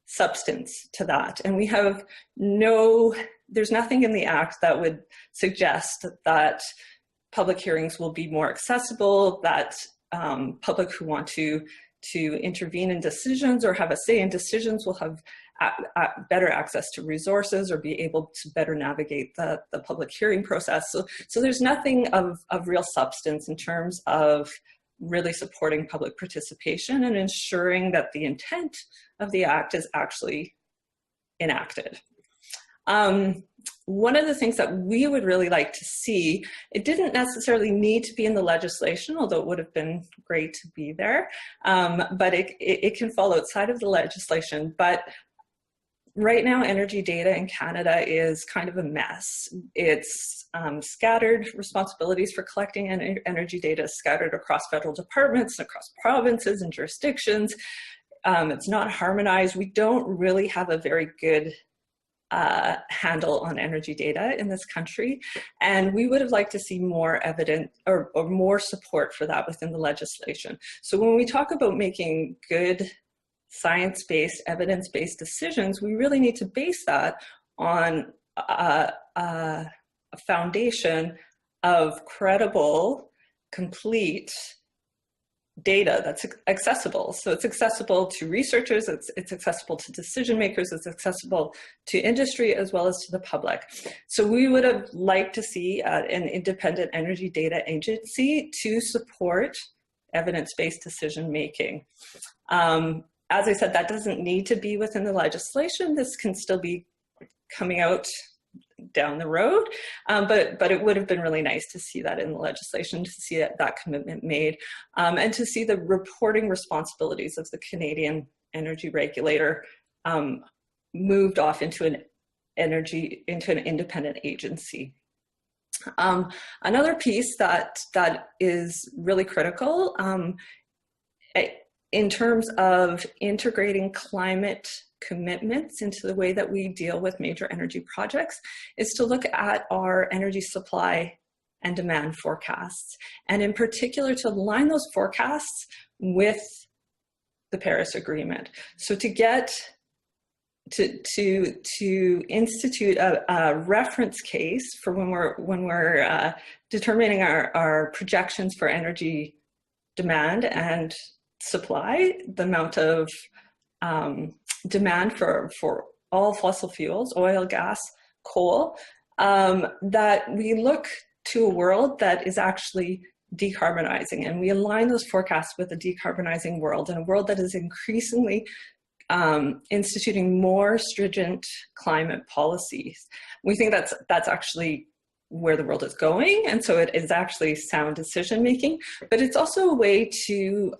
substance to that. And we have there's nothing in the Act that would suggest that public hearings will be more accessible, that public who want to intervene in decisions or have a say in decisions will have better access to resources or be able to better navigate the public hearing process. So there's nothing of real substance in terms of really supporting public participation and ensuring that the intent of the Act is actually enacted. One of the things that we would really like to see, it didn't necessarily need to be in the legislation, although it would have been great to be there, but it can fall outside of the legislation. But right now, energy data in Canada is kind of a mess. It's scattered responsibilities for collecting energy data scattered across federal departments, across provinces and jurisdictions. It's not harmonized. We don't really have a very good handle on energy data in this country, and we would have liked to see more evidence or more support for that within the legislation. So when we talk about making good science-based, evidence-based decisions, we really need to base that on a foundation of credible, complete data that's accessible. So it's accessible to researchers, it's accessible to decision makers, it's accessible to industry as well as to the public. So we would have liked to see an independent energy data agency to support evidence-based decision making. As I said, that doesn't need to be within the legislation. This can still be coming out down the road, but it would have been really nice to see that in the legislation, to see that commitment made, and to see the reporting responsibilities of the Canadian Energy Regulator moved off into an independent agency. Another piece that is really critical in terms of integrating climate commitments into the way that we deal with major energy projects is to look at our energy supply and demand forecasts, and in particular to align those forecasts with the Paris Agreement. So to get to institute a reference case for when we're determining our projections for energy demand and supply, the amount of demand for all fossil fuels, oil, gas, coal, that we look to a world that is actually decarbonizing, and we align those forecasts with a decarbonizing world, and a world that is increasingly instituting more stringent climate policies. We think that's actually where the world is going, and so it is actually sound decision making, but it's also a way to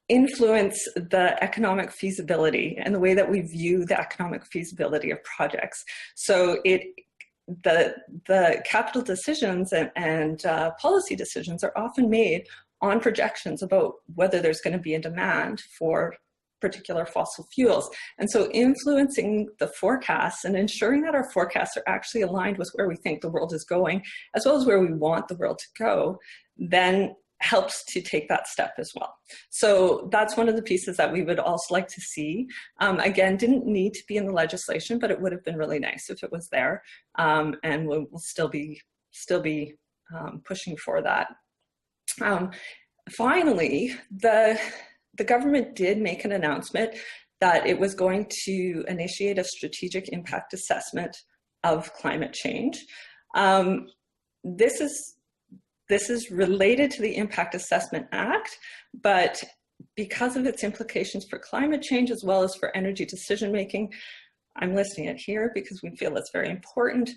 influence the economic feasibility and the way that we view the economic feasibility of projects. So the capital decisions and policy decisions are often made on projections about whether there's going to be a demand for particular fossil fuels. And so influencing the forecasts and ensuring that our forecasts are actually aligned with where we think the world is going, as well as where we want the world to go, then helps to take that step as well. So that's one of the pieces that we would also like to see. Again, didn't need to be in the legislation, but it would have been really nice if it was there. And we'll still be pushing for that. Finally, the government did make an announcement that it was going to initiate a strategic impact assessment of climate change. This is related to the Impact Assessment Act, but because of its implications for climate change as well as for energy decision making, I'm listing it here because we feel it's very important.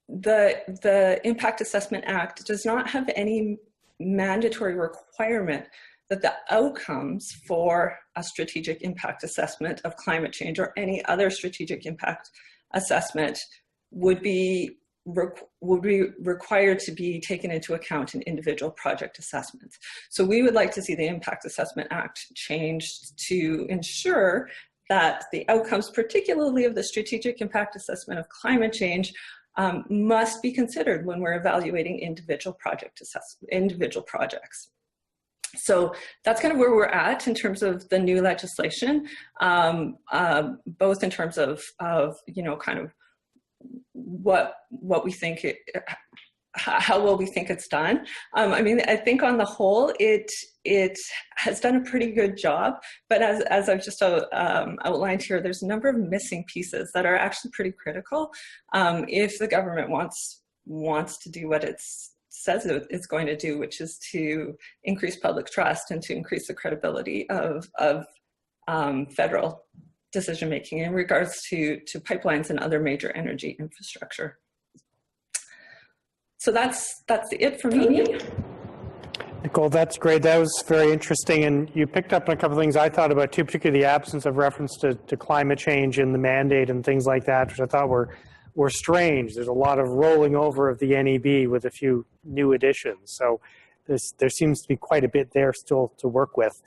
The Impact Assessment Act does not have any mandatory requirement that the outcomes for a strategic impact assessment of climate change or any other strategic impact assessment would be required to be taken into account in individual project assessments. So we would like to see the Impact Assessment Act changed to ensure that the outcomes, particularly of the strategic impact assessment of climate change, must be considered when we're evaluating individual projects. So that's kind of where we're at in terms of the new legislation, both in terms of kind of what we think how well we think it's done. I mean, I think on the whole, it has done a pretty good job, but as I've just outlined here, there's a number of missing pieces that are actually pretty critical if the government wants to do what it says it's going to do, which is to increase public trust and to increase the credibility of federal decision-making in regards to pipelines and other major energy infrastructure. So that's it for me. Nicole, that's great. That was very interesting. And you picked up on a couple of things I thought about too, particularly the absence of reference to climate change and the mandate and things like that, which I thought were strange. There's a lot of rolling over of the NEB with a few new additions. So there seems to be quite a bit there still to work with.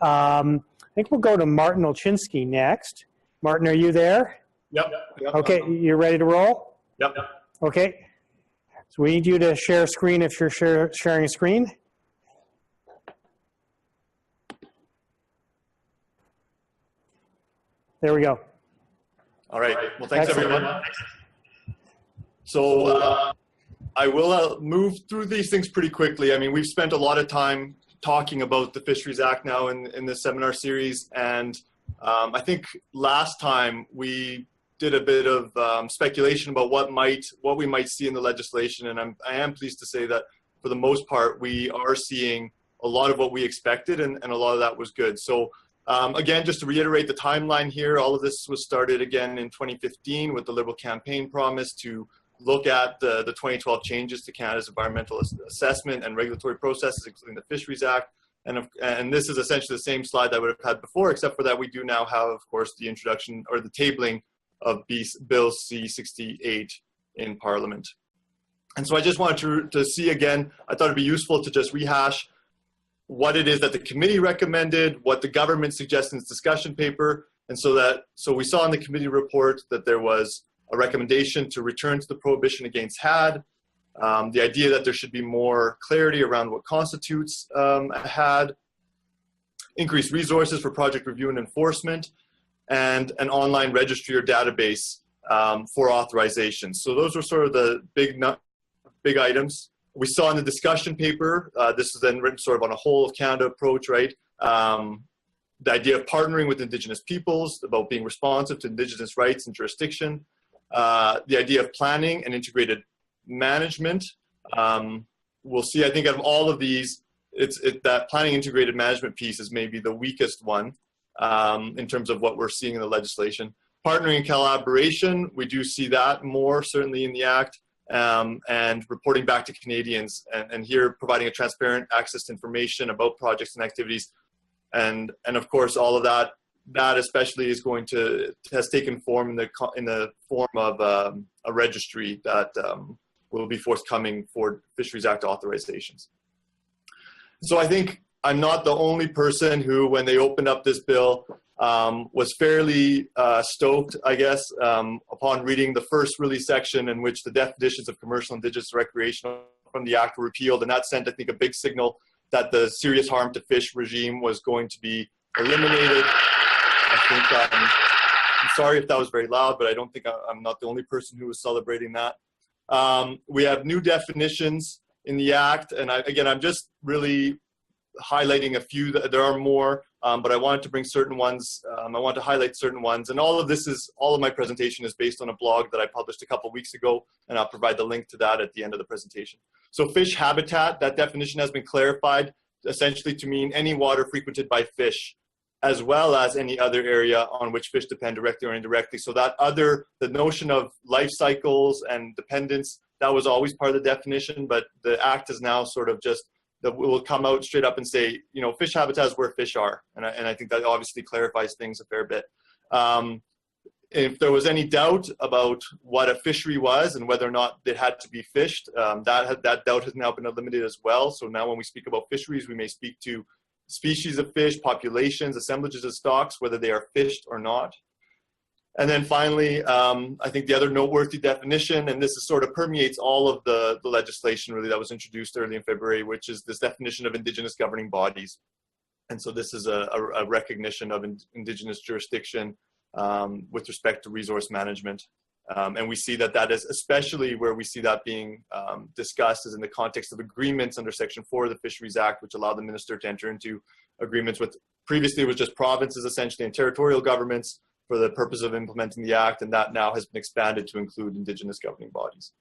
I think we'll go to Martin Olchinski next. Martin, are you there? Yep. Okay, you're ready to roll? Yep. Okay. So we need you to share a screen if you're sharing a screen. There we go. All right. Well, thanks everyone. So I will move through these things pretty quickly. I mean, we've spent a lot of time talking about the Fisheries Act now in this seminar series, and I think last time we did a bit of speculation about what we might see in the legislation, and I am pleased to say that for the most part we are seeing a lot of what we expected, and a lot of that was good. So again, just to reiterate the timeline here, all of this was started again in 2015 with the Liberal campaign promise to look at the 2012 changes to Canada's environmental assessment and regulatory processes, including the Fisheries Act. And this is essentially the same slide that I would have had before, except for that we do now have, of course, the introduction or the tabling of Bill C-68 in Parliament. And so I just wanted to see again, I thought it'd be useful to just rehash what it is that the committee recommended, what the government suggested in its discussion paper. And so we saw in the committee report that there was a recommendation to return to the prohibition against HAD, the idea that there should be more clarity around what constitutes a HAD, increased resources for project review and enforcement, and an online registry or database for authorization. So those were sort of the big items. We saw in the discussion paper, this is then written sort of on a whole of Canada approach, right? The idea of partnering with Indigenous peoples, about being responsive to Indigenous rights and jurisdiction, the idea of planning and integrated management. We'll see, I think out of all of these, that planning integrated management piece is maybe the weakest one in terms of what we're seeing in the legislation. Partnering and collaboration, we do see that more certainly in the Act, and reporting back to Canadians, and here providing a transparent access to information about projects and activities. And of course, all of that especially is has taken form in the form of a registry that will be forthcoming for Fisheries Act authorizations. So I think I'm not the only person who, when they opened up this bill, was fairly stoked, I guess, upon reading the first really section in which the definitions of commercial, indigenous, recreational from the Act were repealed, and that sent, I think, a big signal that the serious harm to fish regime was going to be eliminated. I think, I'm sorry if that was very loud, but I don't think I'm not the only person who was celebrating that. We have new definitions in the Act, and I'm just really highlighting a few. There are more, but I wanted to bring certain ones. I want to highlight certain ones. And all of my presentation is based on a blog that I published a couple weeks ago, and I'll provide the link to that at the end of the presentation. So fish habitat, that definition has been clarified essentially to mean any water frequented by fish, as well as any other area on which fish depend directly or indirectly. So the notion of life cycles and dependence, that was always part of the definition, but the Act is now sort of just, that will come out straight up and say, fish habitat is where fish are. And I think that obviously clarifies things a fair bit. If there was any doubt about what a fishery was and whether or not it had to be fished, that doubt has now been eliminated as well. So now when we speak about fisheries, we may speak to species of fish, populations, assemblages of stocks, whether they are fished or not. And then finally, I think the other noteworthy definition, and this is sort of permeates all of the legislation really that was introduced early in February, which is this definition of Indigenous governing bodies. And so this is a recognition of Indigenous jurisdiction with respect to resource management. And we see that is especially where we see that being discussed is in the context of agreements under Section 4 of the Fisheries Act, which allow the minister to enter into agreements with, previously it was just provinces essentially and territorial governments for the purpose of implementing the Act, and that now has been expanded to include Indigenous governing bodies.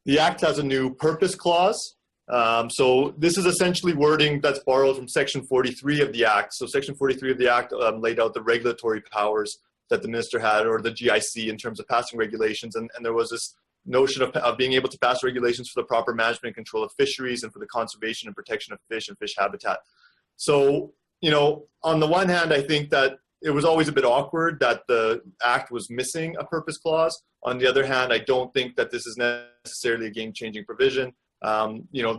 The Act has a new purpose clause. So this is essentially wording that's borrowed from Section 43 of the Act. So Section 43 of the Act laid out the regulatory powers that the minister had, or the GIC, in terms of passing regulations. And there was this notion of being able to pass regulations for the proper management and control of fisheries and for the conservation and protection of fish and fish habitat. So, on the one hand, I think that it was always a bit awkward that the Act was missing a purpose clause. On the other hand, I don't think that this is necessarily a game-changing provision.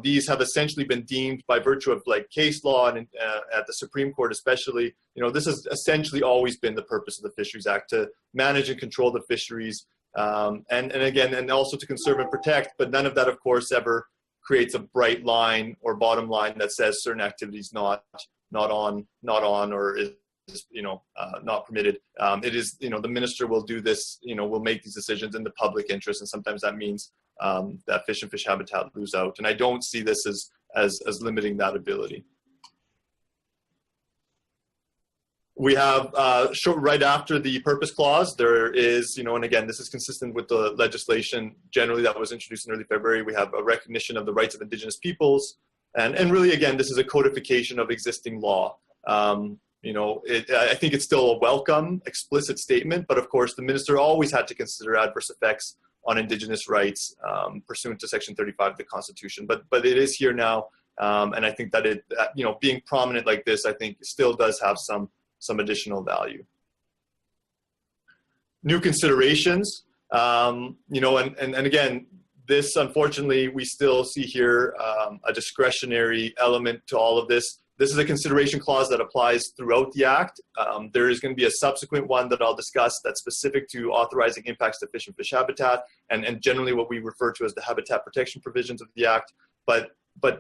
These have essentially been deemed by virtue of case law and at the Supreme Court especially, this has essentially always been the purpose of the Fisheries Act, to manage and control the fisheries and also to conserve and protect, but none of that of course ever creates a bright line or bottom line that says certain activities not on or is not permitted. It is, the minister will do this, will make these decisions in the public interest, and sometimes that means that fish and fish habitat lose out. And I don't see this as limiting that ability. We have, right after the purpose clause, there is, and again, this is consistent with the legislation generally that was introduced in early February. We have a recognition of the rights of Indigenous peoples. And really, again, this is a codification of existing law. I think it's still a welcome, explicit statement, but of course, the minister always had to consider adverse effects on Indigenous rights pursuant to Section 35 of the Constitution. But it is here now, and I think that being prominent like this, I think still does have some additional value. New considerations, and again, this, unfortunately, we still see here a discretionary element to all of this. This is a consideration clause that applies throughout the Act. There is going to be a subsequent one that I'll discuss that's specific to authorizing impacts to fish and fish habitat, and generally what we refer to as the habitat protection provisions of the Act. But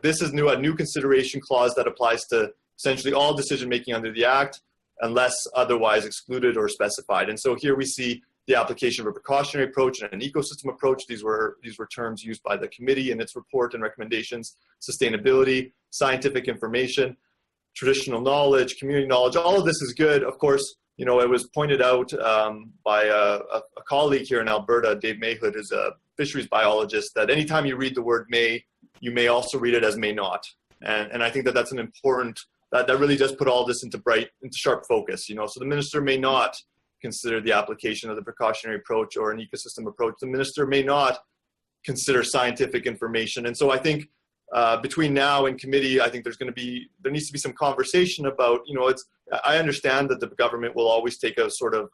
this is a new consideration clause that applies to essentially all decision-making under the Act, unless otherwise excluded or specified. And so here we see the application of a precautionary approach and an ecosystem approach. These were terms used by the committee in its report and recommendations. Sustainability, scientific information, traditional knowledge, community knowledge, all of this is good. Of course, it was pointed out by a colleague here in Alberta, Dave Mayhood, who's a fisheries biologist, that anytime you read the word may, you may also read it as may not. And I think that that's an important, that really does put all this into sharp focus, So the minister may not consider the application of the precautionary approach or an ecosystem approach. The minister may not consider scientific information. And so I think between now and committee, I think there needs to be some conversation about, I understand that the government will always take a sort of,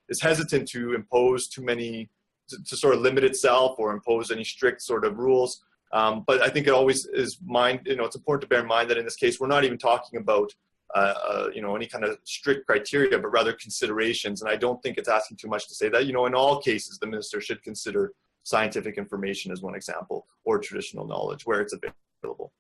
is hesitant to impose too many, to sort of limit itself or impose any strict sort of rules. But I think it always is it's important to bear in mind that in this case, we're not even talking about, any kind of strict criteria, but rather considerations. And I don't think it's asking too much to say that, in all cases, the minister should consider scientific information as one example, or traditional knowledge where it's available.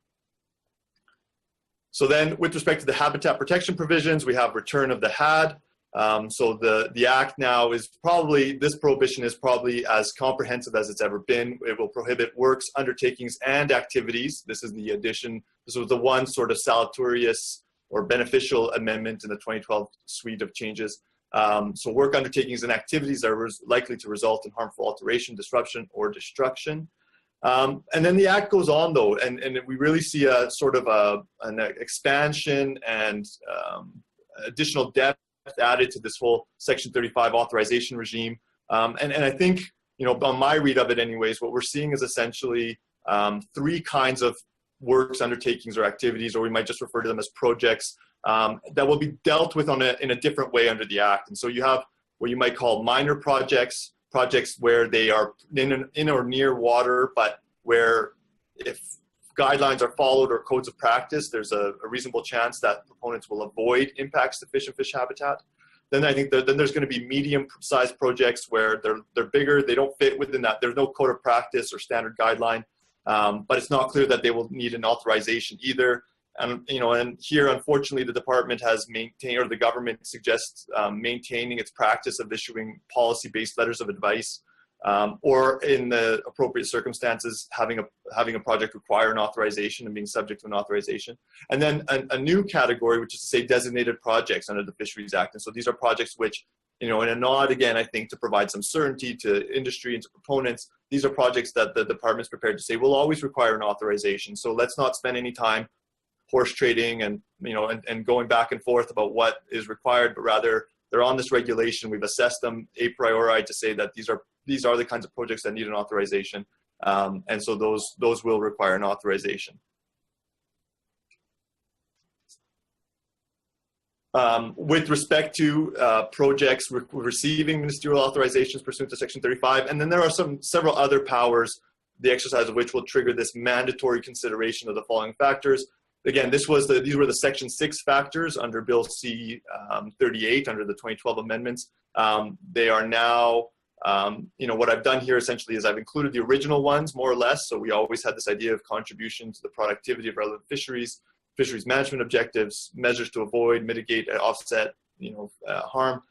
So then with respect to the habitat protection provisions, we have return of the HAD. So the Act now is probably, this prohibition is probably as comprehensive as it's ever been. It will prohibit works, undertakings, and activities. This is the addition. This was the one sort of salutarious or beneficial amendment in the 2012 suite of changes. So work, undertakings, and activities are likely to result in harmful alteration, disruption, or destruction. And then the Act goes on, though, and we really see a sort of an expansion and additional depth added to this whole Section 35 authorization regime. And I think, on my read of it anyways, what we're seeing is essentially three kinds of works, undertakings, or activities, or we might just refer to them as projects, that will be dealt with in a different way under the Act. And so you have what you might call minor projects, projects where they are in or near water, but where if guidelines are followed or codes of practice, there's a reasonable chance that proponents will avoid impacts to fish and fish habitat. Then I think then there's going to be medium-sized projects where they're bigger, they don't fit within that. There's no code of practice or standard guideline, but it's not clear that they will need an authorization either. And and here, unfortunately, the department has maintained, or the government suggests maintaining its practice of issuing policy-based letters of advice, or in the appropriate circumstances, having a project require an authorization and being subject to an authorization. And then a new category, which is to say designated projects under the Fisheries Act. And so these are projects which, in a nod, again, I think, to provide some certainty to industry and to proponents, these are projects that the department's prepared to say will always require an authorization. So let's not spend any time horse trading and going back and forth about what is required, but rather they're on this regulation. We've assessed them a priori to say that these are the kinds of projects that need an authorization, and so those will require an authorization. With respect to projects receiving ministerial authorizations pursuant to Section 35, and then there are several other powers, the exercise of which will trigger this mandatory consideration of the following factors. Again, these were the Section 6 factors under Bill C-68 under the 2012 amendments. They are now, what I've done here essentially is I've included the original ones more or less. So we always had this idea of contribution to the productivity of relevant fisheries, fisheries management objectives, measures to avoid, mitigate, offset, harm.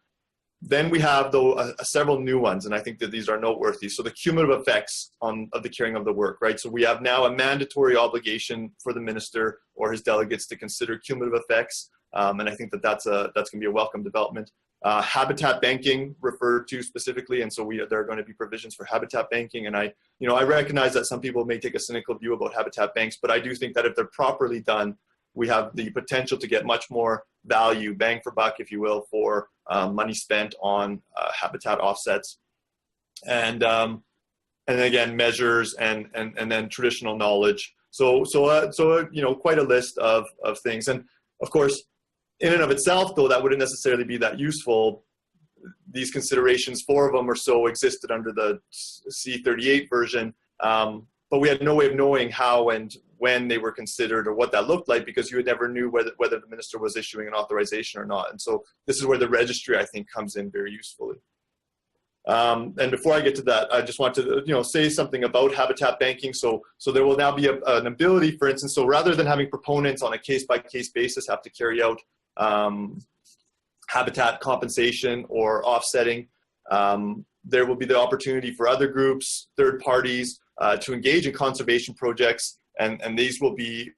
Then we have, though, several new ones, and I think that these are noteworthy. So the cumulative effects of the carrying of the work, right? So we have now a mandatory obligation for the minister or his delegates to consider cumulative effects, and I think that that's going to be a welcome development. Habitat banking referred to specifically, and so there are going to be provisions for habitat banking. And I recognize that some people may take a cynical view about habitat banks, but I do think that if they're properly done, we have the potential to get much more value, bang for buck, if you will, for money spent on habitat offsets, and again measures and then traditional knowledge. So quite a list of things, and of course, in and of itself, though, that wouldn't necessarily be that useful. These considerations, 4 of them or so, existed under the C-38 version, but we had no way of knowing how and when they were considered or what that looked like, because you never knew whether the minister was issuing an authorization or not. And so this is where the registry, I think, comes in very usefully. And before I get to that, I just want to say something about habitat banking. So there will now be an ability, for instance, so rather than having proponents on a case-by-case basis have to carry out habitat compensation or offsetting, there will be the opportunity for other groups, third parties, to engage in conservation projects, and these will be,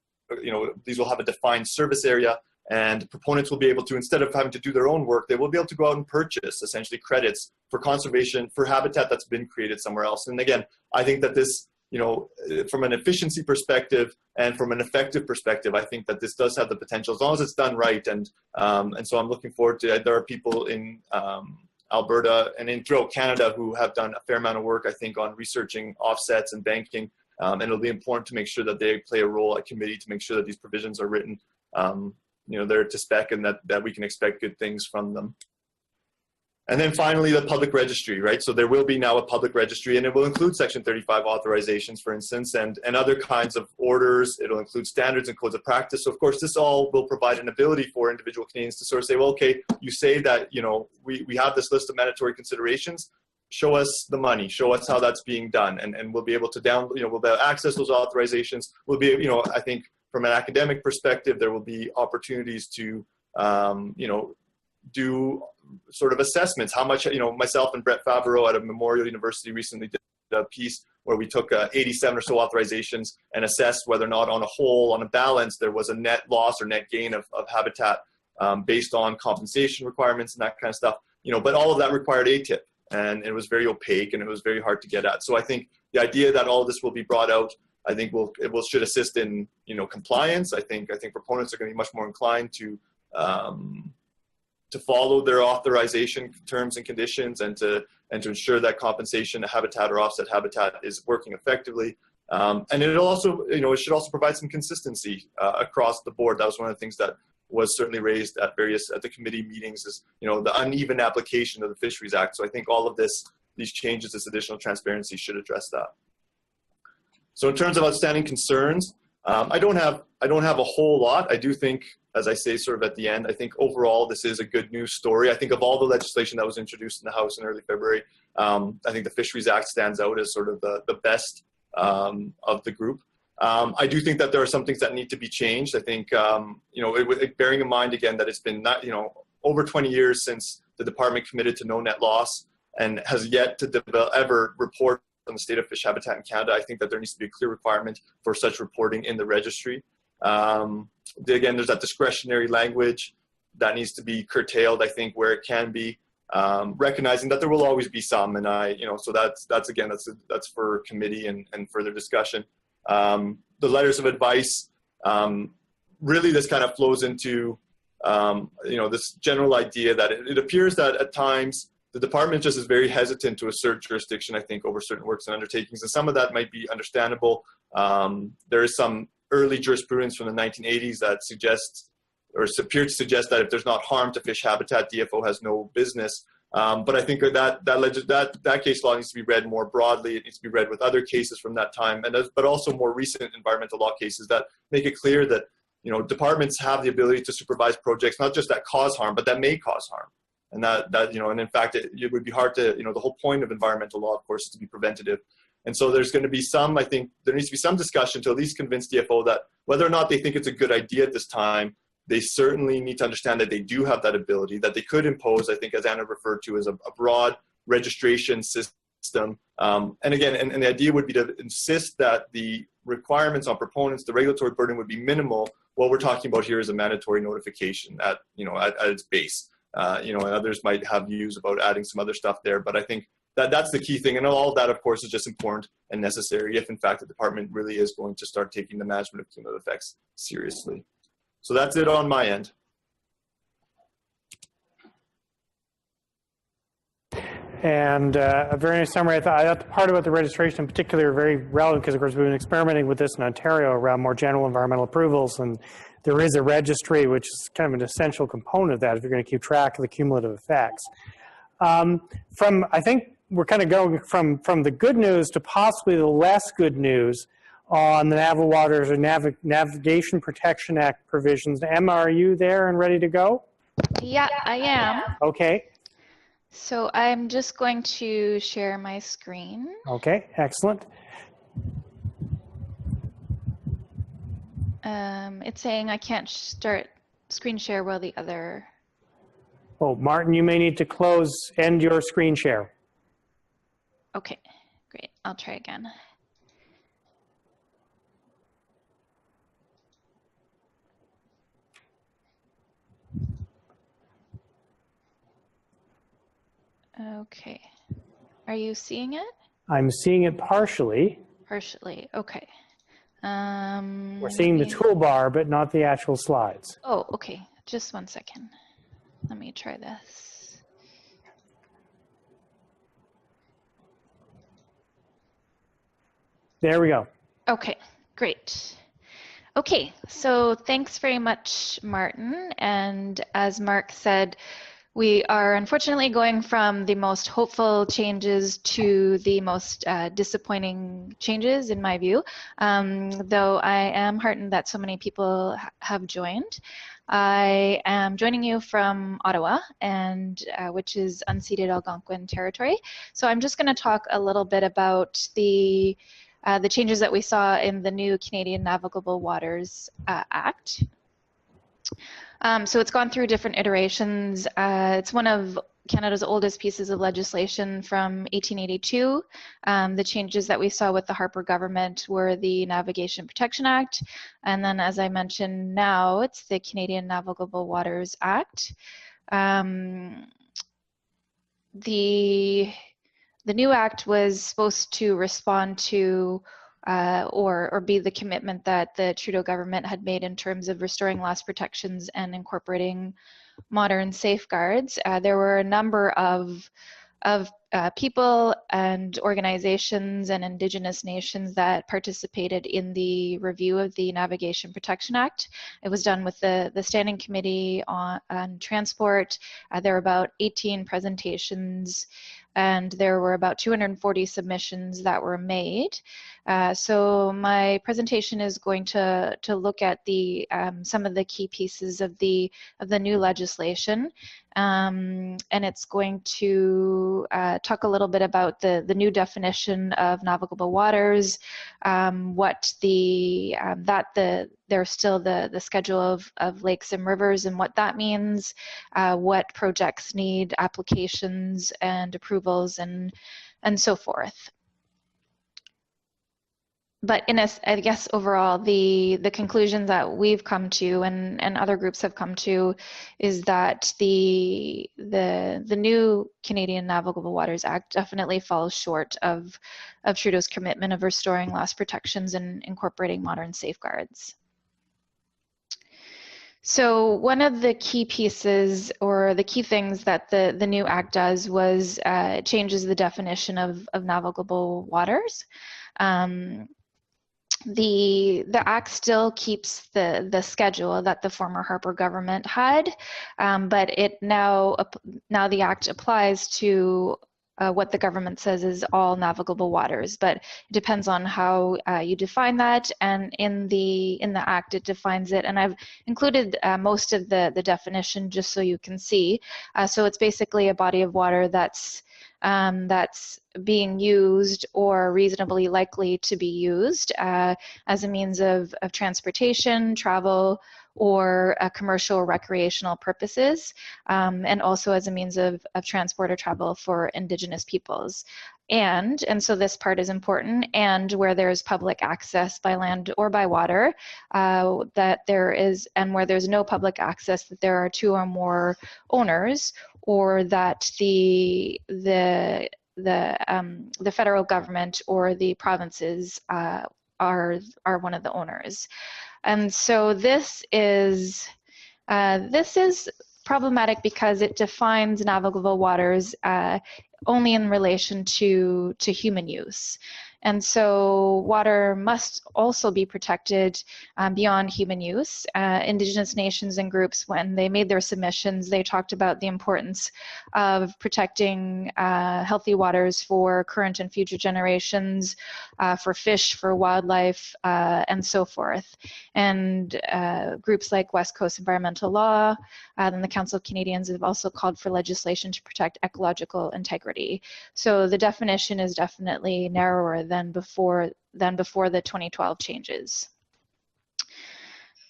these will have a defined service area, and proponents will be able to, instead of having to do their own work, they will be able to go out and purchase essentially credits for conservation for habitat that's been created somewhere else. And again, I think that this, from an efficiency perspective and from an effective perspective, I think that this does have the potential as long as it's done right. And so I'm looking forward to it. There are people in Alberta and throughout Canada who have done a fair amount of work, I think, on researching offsets and banking. And it'll be important to make sure that they play a role at committee to make sure that these provisions are written, they're to spec, and that we can expect good things from them. And then finally, the public registry, right? So there will be now a public registry, and it will include Section 35 authorizations, for instance, and other kinds of orders. It'll include standards and codes of practice. So of course, this all will provide an ability for individual Canadians to sort of say, well, okay, you say that, we have this list of mandatory considerations. Show us the money, show us how that's being done, and we'll be able to we'll be able to access those authorizations. We'll be, I think from an academic perspective, there will be opportunities to, do sort of assessments. How much, myself and Brett Favreau at Memorial University recently did a piece where we took 87 or so authorizations and assessed whether or not on a whole, on a balance, there was a net loss or net gain of habitat based on compensation requirements and that kind of stuff. But all of that required ATIP, and it was very opaque and it was very hard to get at. So I think the idea that all of this will be brought out, I think should assist in compliance. I think proponents are going to be much more inclined to follow their authorization terms and conditions, and to ensure that compensation habitat or offset habitat is working effectively. And it'll also, it should also provide some consistency across the board. That was one of the things that was certainly raised at the committee meetings, is the uneven application of the Fisheries Act. So I think all of these changes, this additional transparency, should address that. So in terms of outstanding concerns, I don't have a whole lot. I do think, as I say sort of at the end, I think overall this is a good news story. I think of all the legislation that was introduced in the House in early February, I think the Fisheries Act stands out as sort of the best of the group. I do think that there are some things that need to be changed. I think, bearing in mind again that it's been over 20 years since the department committed to no net loss and has yet to ever report on the state of fish habitat in Canada. I think that there needs to be a clear requirement for such reporting in the registry. Again, there's that discretionary language that needs to be curtailed, I think, where it can be, recognizing that there will always be some, and so that's for committee and further discussion. The letters of advice, really this kind of flows into, this general idea that it appears that at times the department just is very hesitant to assert jurisdiction, I think, over certain works and undertakings, and some of that might be understandable. There is some early jurisprudence from the 1980s that suggests, or appears to suggest, that if there's not harm to fish habitat, DFO has no business. But I think that case law needs to be read more broadly. It needs to be read with other cases from that time, but also more recent environmental law cases that make it clear that departments have the ability to supervise projects not just that cause harm, but that may cause harm. And and in fact, it would be hard to, the whole point of environmental law, of course, is to be preventative. And so there's going to be I think there needs to be some discussion to at least convince DFO that whether or not they think it's a good idea at this time, they certainly need to understand that they do have that ability, that they could impose, I think, as Anna referred to, as a broad registration system. And again, and the idea would be to insist that the requirements on proponents, the regulatory burden would be minimal. What we're talking about here is a mandatory notification at its base. And others might have views about adding some other stuff there, but I think that's the key thing. And all of that, of course, is just important and necessary if, in fact, the department really is going to start taking the management of cumulative effects seriously. So that's it on my end. And a very nice summary. I thought the part about the registration in particular very relevant because, of course, we've been experimenting with this in Ontario around more general environmental approvals, and there is a registry, which is kind of an essential component of that if you're going to keep track of the cumulative effects. I think we're kind of going from the good news to possibly the less good news on the Naval Waters or Navigation Protection Act provisions. Emma, are you there and ready to go? Yeah, I am. Okay. So I'm just going to share my screen. Okay, excellent. It's saying I can't start screen share while the other... Oh, Martin, you may need to end your screen share. Okay, great. I'll try again. Okay. Are you seeing it? I'm seeing it partially. Partially, okay. We're seeing the toolbar, but not the actual slides. Oh, okay. Just one second. Let me try this. There we go. Okay, great. Okay, so thanks very much, Martin. And as Mark said, we are unfortunately going from the most hopeful changes to the most disappointing changes, in my view, though I am heartened that so many people have joined. I am joining you from Ottawa, and which is unceded Algonquin territory. So I'm just going to talk a little bit about the changes that we saw in the new Canadian Navigable Waters Act. So it's gone through different iterations. It's one of Canada's oldest pieces of legislation from 1882. The changes that we saw with the Harper government were the Navigation Protection Act, and then, as I mentioned, now it's the Canadian Navigable Waters Act. The new act was supposed to respond to or be the commitment that the Trudeau government had made in terms of restoring lost protections and incorporating modern safeguards. There were a number of people and organizations and Indigenous nations that participated in the review of the Navigation Protection Act. It was done with the Standing Committee on Transport. There were about 18 presentations, and there were about 240 submissions that were made. So my presentation is going to look at the some of the key pieces of the new legislation, and it's going to talk a little bit about the new definition of navigable waters, what there's still the schedule of lakes and rivers and what that means, what projects need applications and approvals and so forth. But I guess overall, the conclusion that we've come to and other groups have come to is that the new Canadian Navigable Waters Act definitely falls short of Trudeau's commitment of restoring lost protections and incorporating modern safeguards. So one of the key pieces or the key things that the new act does was it changes the definition of navigable waters. The act still keeps the schedule that the former Harper government had, but it now the act applies to what the government says is all navigable waters, but it depends on how you define that. And in the act, it defines it, and I've included most of the definition just so you can see. So it's basically a body of water that's being used or reasonably likely to be used as a means of transportation, travel, or commercial or recreational purposes, and also as a means of transport or travel for Indigenous peoples. And so this part is important, and where there is public access by land or by water, that there is, and where there's no public access, that there are two or more owners, or that the federal government or the provinces are one of the owners. And so this is problematic because it defines navigable waters only in relation to human use. And so water must also be protected beyond human use. Indigenous nations and groups, when they made their submissions, they talked about the importance of protecting healthy waters for current and future generations, for fish, for wildlife, and so forth. And groups like West Coast Environmental Law and the Council of Canadians have also called for legislation to protect ecological integrity. So the definition is definitely narrower than before the 2012 changes.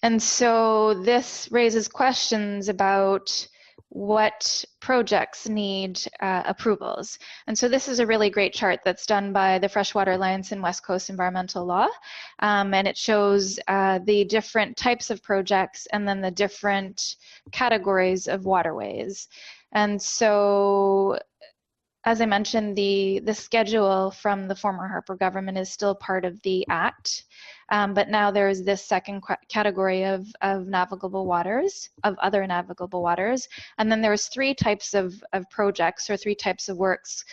And so this raises questions about what projects need approvals. And so this is a really great chart that's done by the Freshwater Alliance and West Coast Environmental Law. And it shows the different types of projects and then the different categories of waterways. And so, as I mentioned, the schedule from the former Harper government is still part of the Act, but now there is this second category of navigable waters, of other navigable waters, and then there's three types of projects or three types of works,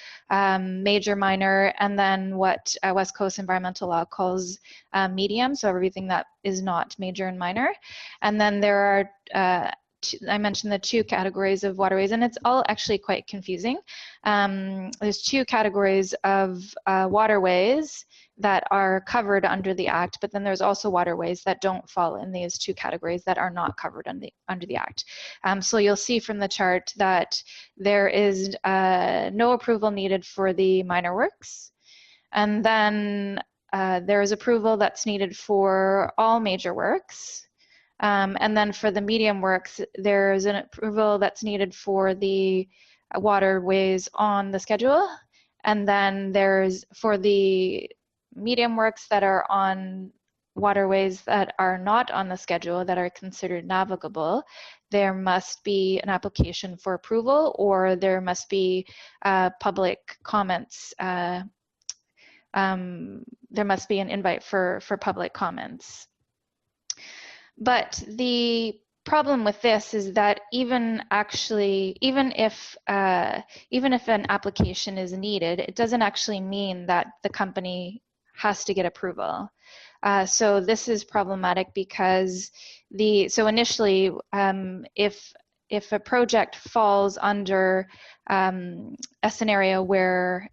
major, minor, and then what West Coast Environmental Law calls medium, so everything that is not major and minor. And then there are I mentioned the two categories of waterways, and it's all actually quite confusing. There's two categories of waterways that are covered under the Act, but then there's also waterways that don't fall in these two categories that are not covered under the Act. So you'll see from the chart that there is no approval needed for the minor works, and then there is approval that's needed for all major works. And then for the medium works, there's an approval that's needed for the waterways on the schedule. And then there's for the medium works that are on waterways that are not on the schedule that are considered navigable, there must be an application for approval, or there must be public comments. There must be an invite for public comments. But the problem with this is that even if an application is needed, it doesn't actually mean that the company has to get approval. So this is problematic because initially, if a project falls under a scenario where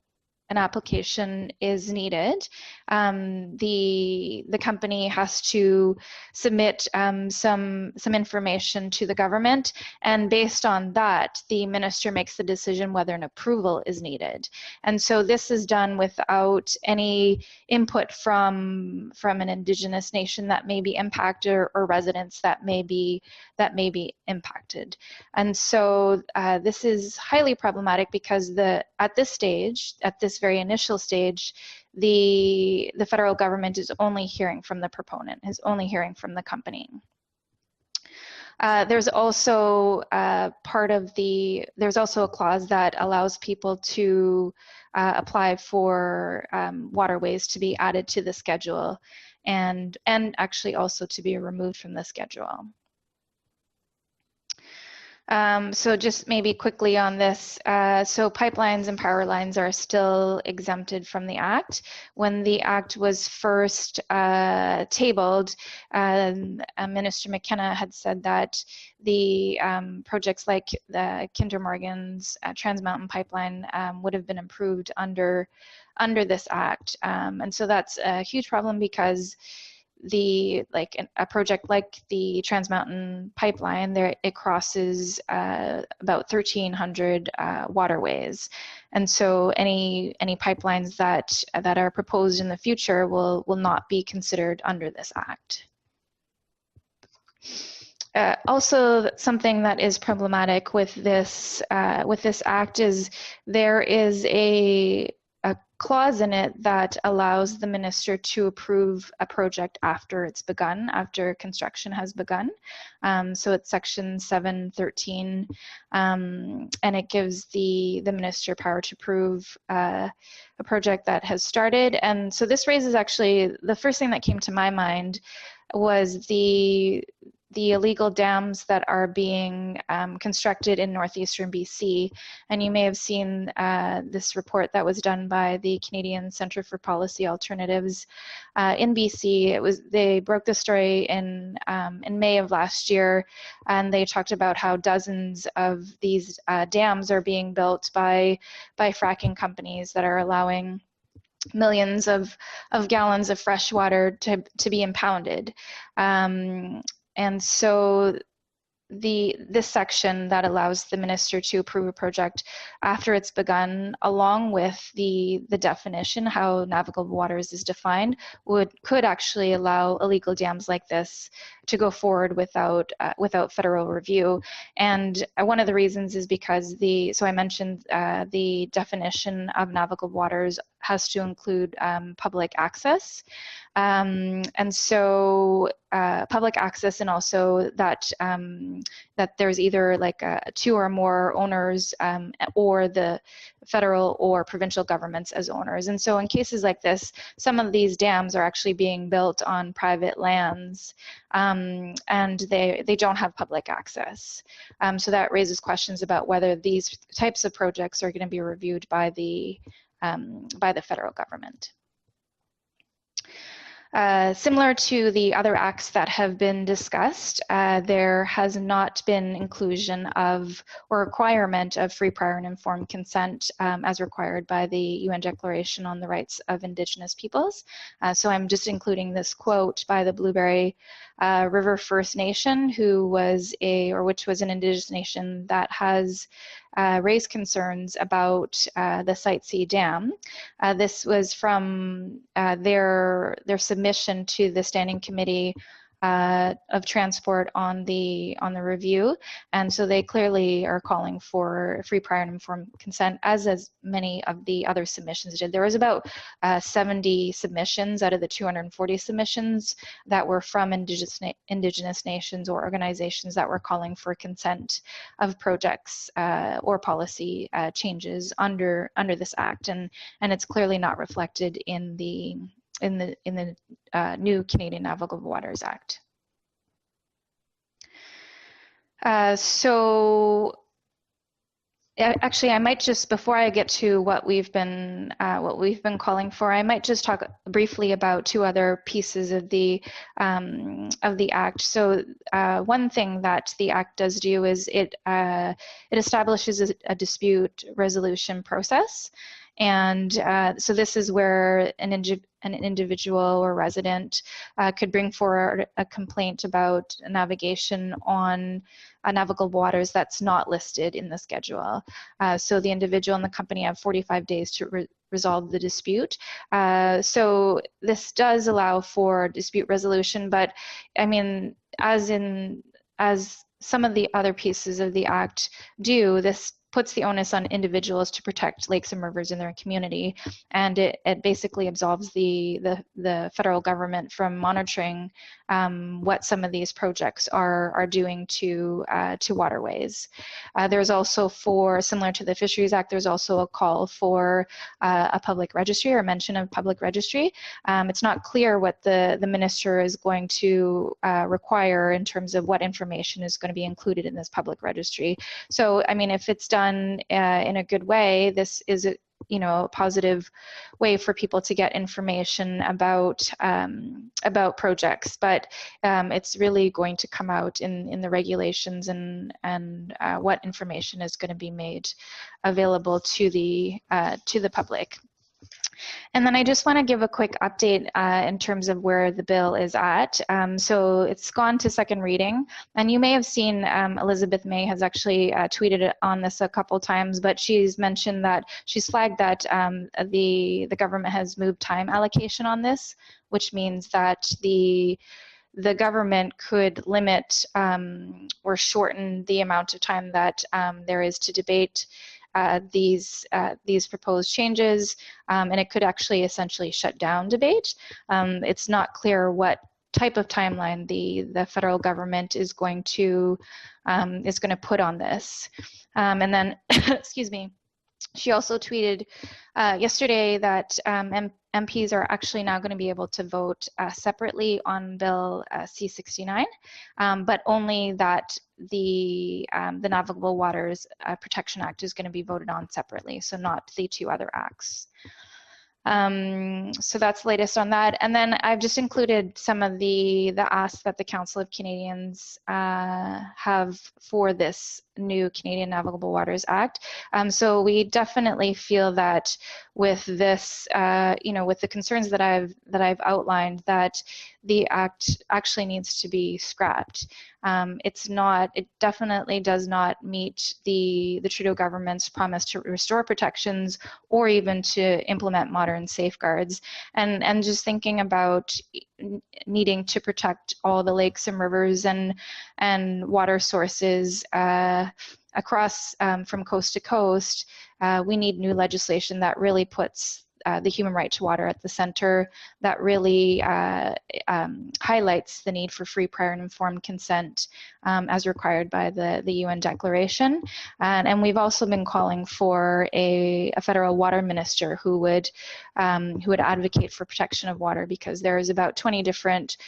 an application is needed, the company has to submit some information to the government, and based on that, the minister makes the decision whether an approval is needed. And so this is done without any input from an Indigenous nation that may be impacted, or residents that may be impacted. And so this is highly problematic because at this very initial stage, the federal government is only hearing from the proponent, is only hearing from the company. There's also there's also a clause that allows people to apply for waterways to be added to the schedule, and actually also to be removed from the schedule. So just maybe quickly on this, so pipelines and power lines are still exempted from the Act. When the Act was first tabled, Minister McKenna had said that the projects like the Kinder Morgan's Trans Mountain Pipeline would have been approved under this Act. And so that's a huge problem because a project like the Trans Mountain Pipeline, it crosses about 1,300 waterways, and so any pipelines that are proposed in the future will not be considered under this Act. Also, something that is problematic with this Act is there is a clause in it that allows the minister to approve a project after it's begun, after construction has begun. So it's section 713, and it gives the minister power to approve a project that has started. And so this raises, actually, the first thing that came to my mind was the illegal dams that are being constructed in northeastern BC. And you may have seen this report that was done by the Canadian Centre for Policy Alternatives in BC. They broke the story in May of last year, and they talked about how dozens of these dams are being built by fracking companies that are allowing millions of gallons of fresh water to be impounded. And so this section that allows the minister to approve a project after it's begun, along with the definition, how navigable waters is defined, could actually allow illegal dams like this to go forward without federal review. And one of the reasons is because so I mentioned the definition of navigable waters has to include public access. And so public access, and also that there's either like two or more owners, or the federal or provincial governments as owners. And so in cases like this, some of these dams are actually being built on private lands, and they don't have public access. So that raises questions about whether these types of projects are going to be reviewed by the federal government. Similar to the other acts that have been discussed, there has not been inclusion of or requirement of free, prior, and informed consent as required by the UN Declaration on the Rights of Indigenous Peoples. So I'm just including this quote by the Blueberry River First Nation, which was an Indigenous nation that has raised concerns about the Site C Dam. This was from their submission to the Standing Committee transport on the review, and so they clearly are calling for free, prior, and informed consent, as many of the other submissions did. There was about 70 submissions out of the 240 submissions that were from indigenous nations or organizations that were calling for consent of projects or policy changes under this act, and it's clearly not reflected in the new Canadian Navigable Waters Act. So actually, I might just, before I get to what we've been calling for, I might just talk briefly about two other pieces of the act. So one thing that the act does do is it establishes a dispute resolution process. And so this is where an individual or resident could bring forward a complaint about navigation on navigable waters that's not listed in the schedule. So the individual and the company have 45 days to resolve the dispute. So this does allow for dispute resolution, but I mean, as some of the other pieces of the act do, this puts the onus on individuals to protect lakes and rivers in their community, and it basically absolves the federal government from monitoring what some of these projects are doing to waterways. There's also, similar to the Fisheries Act, there's also a call for a public registry, or mention of public registry. It's not clear what the minister is going to require in terms of what information is going to be included in this public registry. So, I mean, if it's done in a good way, this is a positive way for people to get information about projects, but it's really going to come out in the regulations and what information is going to be made available to the public. And then I just want to give a quick update in terms of where the bill is at. So it's gone to second reading, and you may have seen Elizabeth May has actually tweeted on this a couple times, but she's mentioned that she's flagged that the government has moved time allocation on this, which means that the government could limit or shorten the amount of time that there is to debate these proposed changes, and it could actually essentially shut down debate. It's not clear what type of timeline the federal government is going to put on this. And then, excuse me, she also tweeted yesterday that MPs are actually now going to be able to vote separately on Bill C-69, but only that the Navigable Waters Protection Act is going to be voted on separately, so not the two other acts. So that's the latest on that. And then I've just included some of the asks that the Council of Canadians have for this new Canadian Navigable Waters Act. So we definitely feel that with this, with the concerns that I've outlined, that the act actually needs to be scrapped. It definitely does not meet the Trudeau government's promise to restore protections or even to implement modern safeguards. And just thinking about needing to protect all the lakes and rivers and water sources across from coast to coast, we need new legislation that really puts the human right to water at the center, that really highlights the need for free, prior, and informed consent as required by the UN Declaration. And we've also been calling for a federal water minister who would advocate for protection of water, because there is about 20 different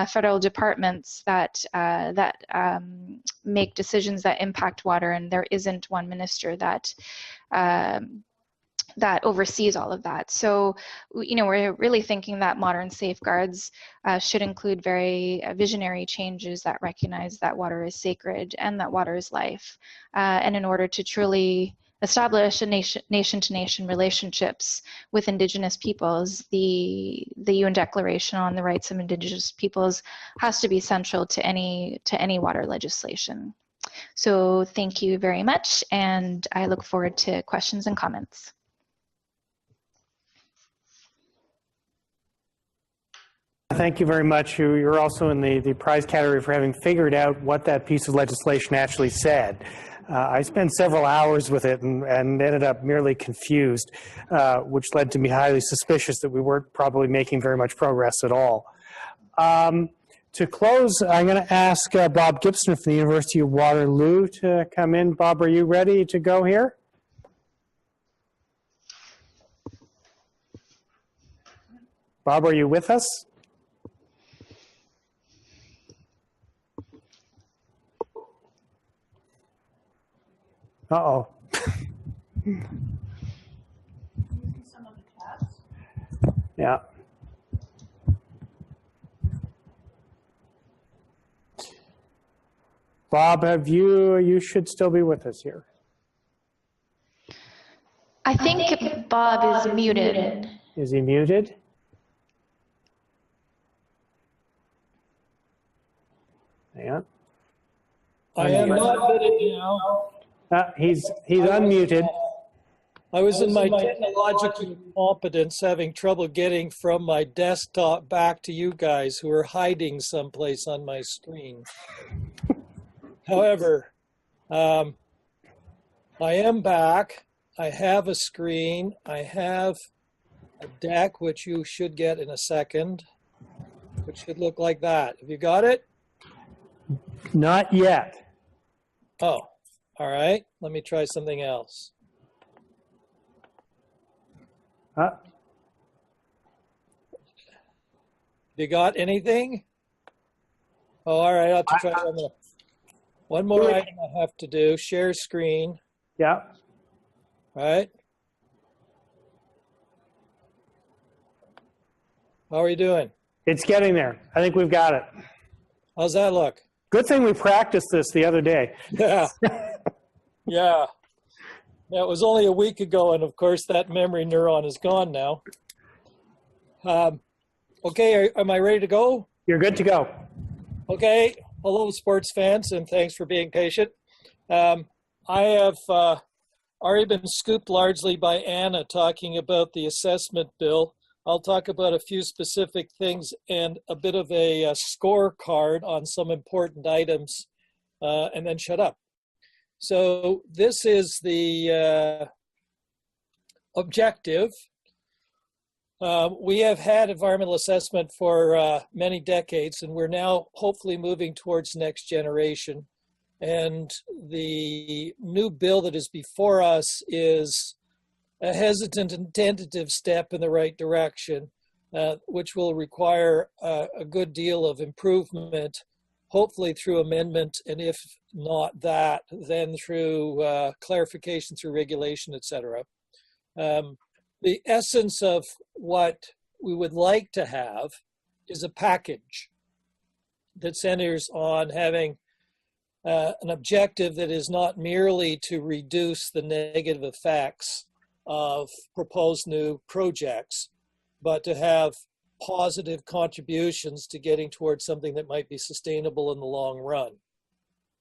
federal departments that make decisions that impact water, and there isn't one minister that oversees all of that. So, we're really thinking that modern safeguards should include very visionary changes that recognize that water is sacred and that water is life. And in order to truly establish a nation-to-nation relationships with Indigenous peoples, the UN Declaration on the Rights of Indigenous Peoples has to be central to any water legislation. So thank you very much, and I look forward to questions and comments. Thank you very much. You're also in the prize category for having figured out what that piece of legislation actually said. I spent several hours with it and ended up merely confused, which led to me highly suspicious that we weren't probably making very much progress at all. To close, I'm going to ask Bob Gibson from the University of Waterloo to come in. Bob, are you ready to go here? Bob, are you with us? Uh-oh. Yeah. Bob, you should still be with us here. I think Bob is muted. Is he muted? Hang on. I am not muted now. He's unmuted. I was in my technological competence having trouble getting from my desktop back to you guys who are hiding someplace on my screen. However, I am back. I have a screen. I have a deck, which you should get in a second, which should look like that. Have you got it? Not yet. Oh, all right. Let me try something else. You got anything? Oh, all right. I'll have to try one more. One more item I have to do. Share screen. Yeah. All right. How are you doing? It's getting there. I think we've got it. How's that look? Good thing we practiced this the other day. Yeah. Yeah. It was only a week ago, and of course that memory neuron is gone now. Okay, am I ready to go? You're good to go. Okay. Hello, sports fans, and thanks for being patient. I have already been scooped largely by Anna talking about the assessment bill. I'll talk about a few specific things and a bit of a scorecard on some important items, and then shut up. So this is the objective. We have had environmental assessment for many decades, and we're now hopefully moving towards next generation. And the new bill that is before us is a hesitant and tentative step in the right direction, which will require a good deal of improvement, hopefully through amendment, and if not that, then through clarification through regulation, etc. The essence of what we would like to have is a package that centers on having an objective that is not merely to reduce the negative effects of proposed new projects, but to have positive contributions to getting towards something that might be sustainable in the long run.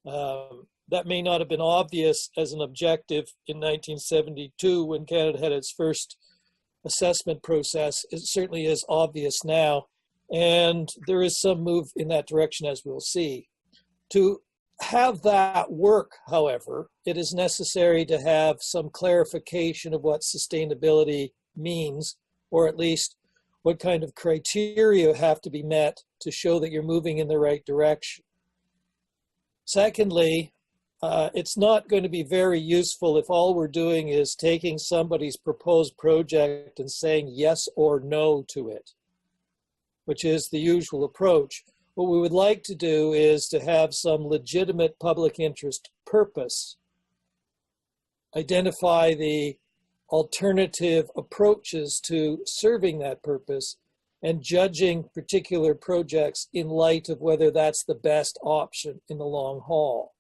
That may not have been obvious as an objective in 1972 when Canada had its first assessment process. It certainly is obvious now, and there is some move in that direction, as we'll see. To have that work, however, it is necessary to have some clarification of what sustainability means, or at least what kind of criteria have to be met to show that you're moving in the right direction. Secondly, it's not going to be very useful if all we're doing is taking somebody's proposed project and saying yes or no to it, which is the usual approach. What we would like to do is to have some legitimate public interest purpose, identify the alternative approaches to serving that purpose, and judging particular projects in light of whether that's the best option in the long haul.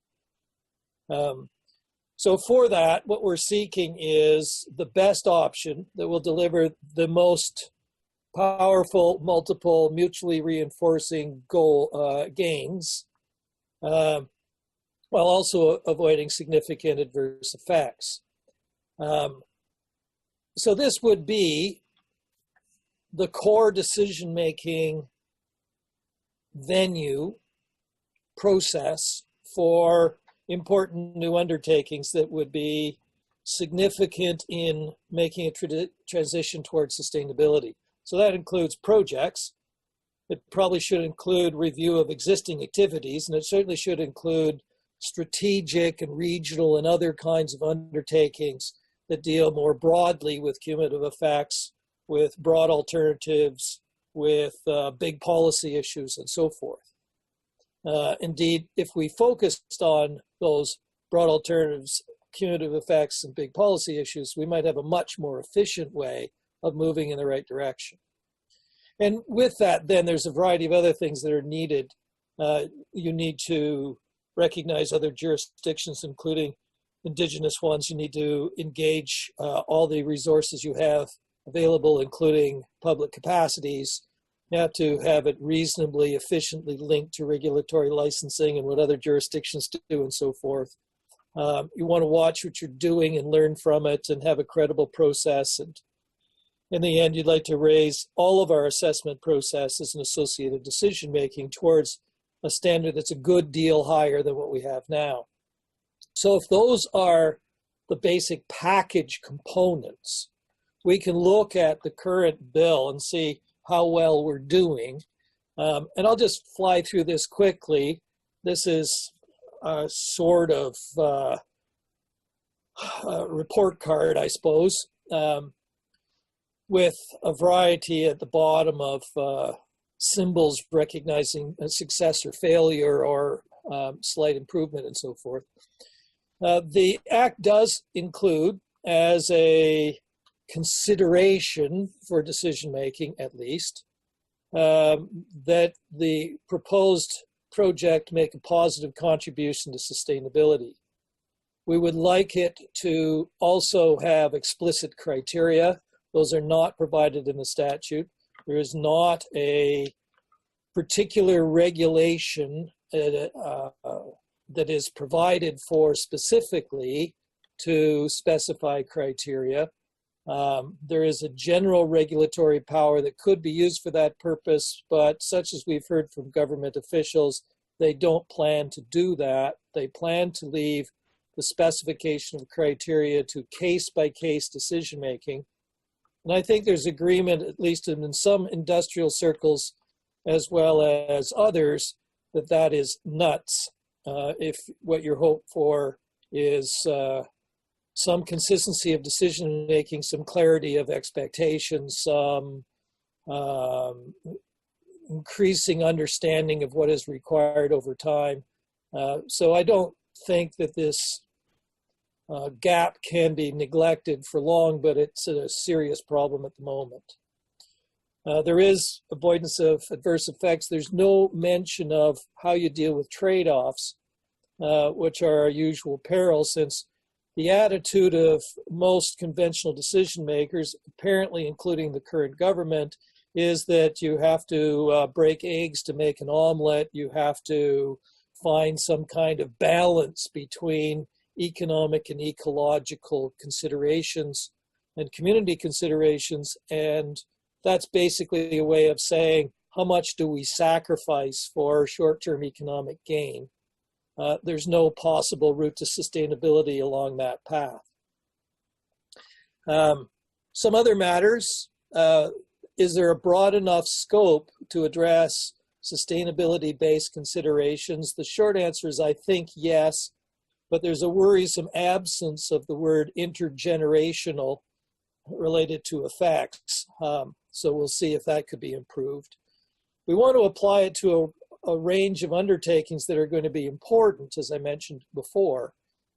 So for that, what we're seeking is the best option that will deliver the most powerful, multiple, mutually reinforcing gains, while also avoiding significant adverse effects. So this would be the core decision-making venue process for important new undertakings that would be significant in making a transition towards sustainability. So that includes projects. It probably should include review of existing activities, and it certainly should include strategic and regional and other kinds of undertakings that deal more broadly with cumulative effects, with broad alternatives, with big policy issues, and so forth. Indeed, if we focused on those broad alternatives, cumulative effects, and big policy issues, we might have a much more efficient way of moving in the right direction. And with that, then there's a variety of other things that are needed. You need to recognize other jurisdictions, including Indigenous ones. You need to engage all the resources you have available, including public capacities. You have to have it reasonably efficiently linked to regulatory licensing and what other jurisdictions do and so forth. You want to watch what you're doing and learn from it and have a credible process. And in the end, you'd like to raise all of our assessment processes and associated decision-making towards a standard that's a good deal higher than what we have now. So if those are the basic package components, we can look at the current bill and see how well we're doing. And I'll just fly through this quickly. This is a sort of report card, I suppose, with a variety at the bottom of symbols recognizing a success or failure or slight improvement and so forth. The Act does include, as a consideration for decision-making at least, that the proposed project make a positive contribution to sustainability. We would like it to also have explicit criteria. Those are not provided in the statute. There is not a particular regulation that is provided for specifically to specify criteria. There is a general regulatory power that could be used for that purpose, but such as we've heard from government officials, they don't plan to do that. They plan to leave the specification of criteria to case-by-case decision-making. And I think there's agreement, at least in some industrial circles as well as others, that that is nuts. If what you're hoping for is some consistency of decision making, some clarity of expectations, some increasing understanding of what is required over time. So I don't think that this gap can be neglected for long, but it's a serious problem at the moment. There is avoidance of adverse effects. There's no mention of how you deal with trade-offs, which are our usual peril, since the attitude of most conventional decision makers, apparently including the current government, is that you have to break eggs to make an omelet. You have to find some kind of balance between economic and ecological considerations and community considerations. And that's basically a way of saying, how much do we sacrifice for short-term economic gain? There's no possible route to sustainability along that path. Some other matters, is there a broad enough scope to address sustainability-based considerations? The short answer is, I think, yes, but there's a worrisome absence of the word intergenerational related to effects. So we'll see if that could be improved. We want to apply it to a range of undertakings that are going to be important, as I mentioned before.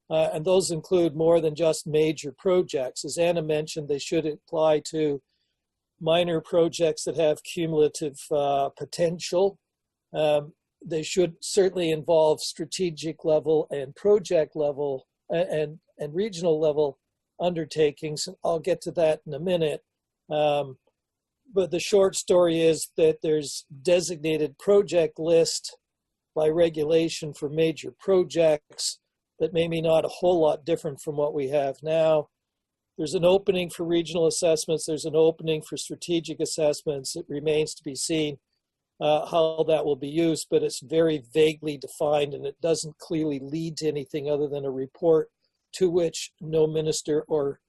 And those include more than just major projects. As Anna mentioned, they should apply to minor projects that have cumulative potential. They should certainly involve strategic level and project level and regional level undertakings. I'll get to that in a minute. But the short story is that there's designated project list by regulation for major projects that may be not a whole lot different from what we have now. There's an opening for regional assessments. There's an opening for strategic assessments. It remains to be seen how that will be used, but it's very vaguely defined and it doesn't clearly lead to anything other than a report to which no minister or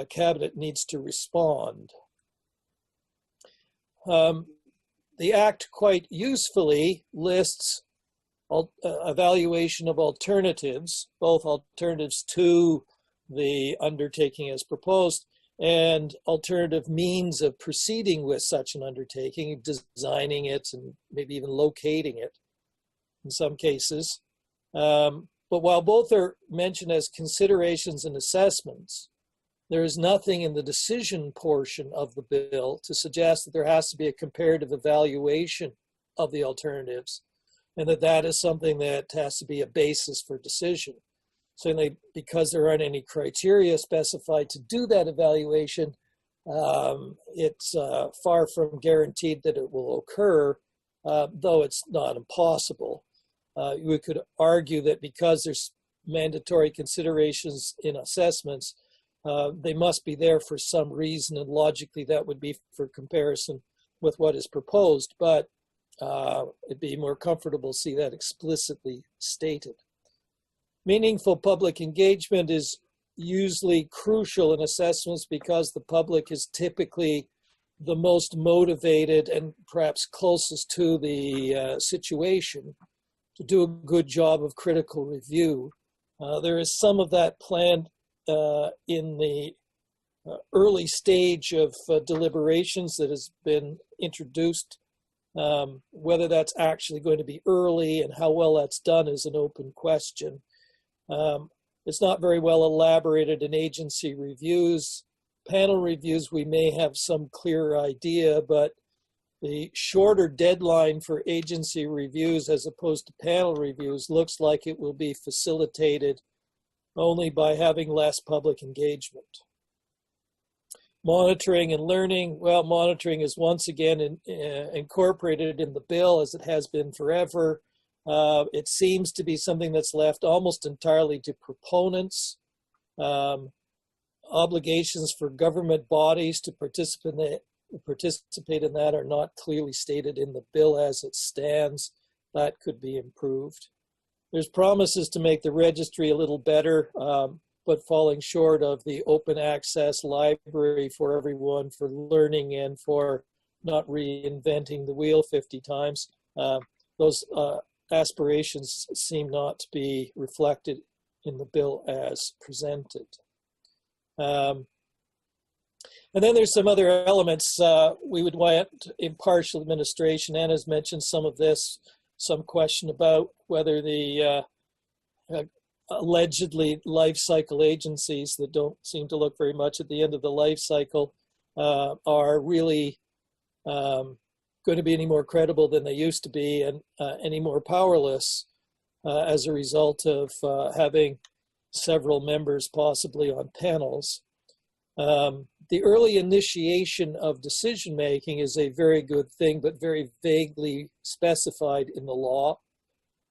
cabinet needs to respond. The Act quite usefully lists evaluation of alternatives, both alternatives to the undertaking as proposed and alternative means of proceeding with such an undertaking, designing it and maybe even locating it in some cases. But while both are mentioned as considerations and assessments, there is nothing in the decision portion of the bill to suggest that there has to be a comparative evaluation of the alternatives and that is something that has to be a basis for decision. Certainly, because there aren't any criteria specified to do that evaluation, it's far from guaranteed that it will occur, though it's not impossible. We could argue that because there's mandatory considerations in assessments, they must be there for some reason, and logically that would be for comparison with what is proposed, but it'd be more comfortable to see that explicitly stated. Meaningful public engagement is usually crucial in assessments because the public is typically the most motivated and perhaps closest to the situation to do a good job of critical review. There is some of that planned in the early stage of deliberations that has been introduced. Whether that's actually going to be early and how well that's done is an open question. It's not very well elaborated in agency reviews. Panel reviews, we may have some clear idea, but the shorter deadline for agency reviews as opposed to panel reviews looks like it will be facilitated only by having less public engagement. Monitoring and learning, well, monitoring is once again incorporated in the bill as it has been forever. It seems to be something that's left almost entirely to proponents. Obligations for government bodies to participate in that are not clearly stated in the bill as it stands. That could be improved. There's promises to make the registry a little better, but falling short of the open access library for everyone for learning and for not reinventing the wheel 50 times. Those aspirations seem not to be reflected in the bill as presented. And then there's some other elements. We would want impartial administration. Anna's mentioned some of this, some question about whether the allegedly life cycle agencies that don't seem to look very much at the end of the life cycle are really going to be any more credible than they used to be and any more powerless as a result of having several members possibly on panels. The early initiation of decision-making is a very good thing, but very vaguely specified in the law.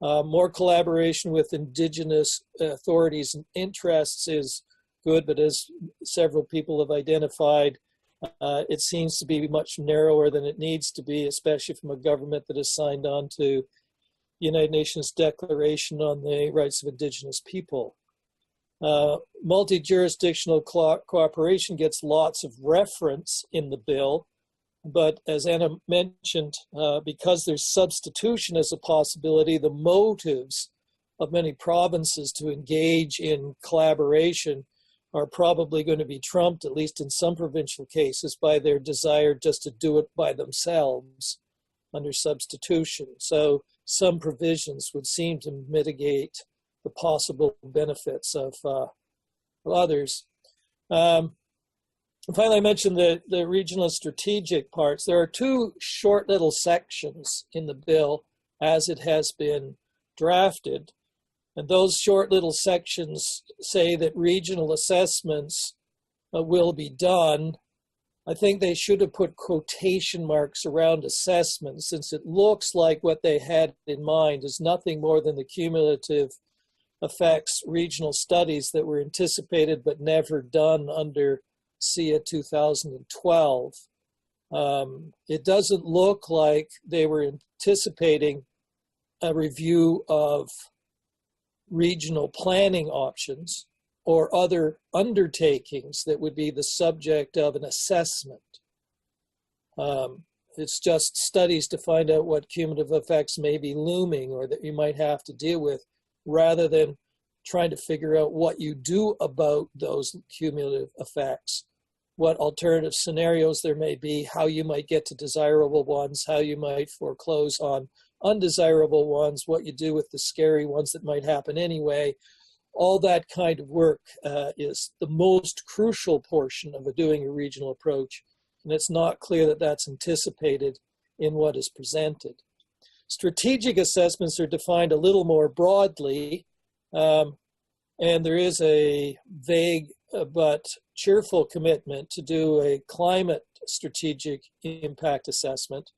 More collaboration with Indigenous authorities and interests is good, but as several people have identified, it seems to be much narrower than it needs to be, especially from a government that has signed on to the United Nations Declaration on the Rights of Indigenous People. Multi-jurisdictional cooperation gets lots of reference in the bill, but as Anna mentioned, because there's substitution as a possibility, the motives of many provinces to engage in collaboration are probably going to be trumped, at least in some provincial cases, by their desire just to do it by themselves under substitution. So some provisions would seem to mitigate the possible benefits of others. Finally, I mentioned the regional strategic parts. There are two short little sections in the bill as it has been drafted. And those short little sections say that regional assessments will be done. I think they should have put quotation marks around assessments, since it looks like what they had in mind is nothing more than the cumulative effects regional studies that were anticipated but never done under CEAA 2012. It doesn't look like they were anticipating a review of regional planning options or other undertakings that would be the subject of an assessment. It's just studies to find out what cumulative effects may be looming or that you might have to deal with, rather than trying to figure out what you do about those cumulative effects, what alternative scenarios there may be, how you might get to desirable ones, how you might foreclose on undesirable ones, what you do with the scary ones that might happen anyway. All that kind of work is the most crucial portion of doing a regional approach, and it's not clear that that's anticipated in what is presented. Strategic assessments are defined a little more broadly, and there is a vague but cheerful commitment to do a climate strategic impact assessment.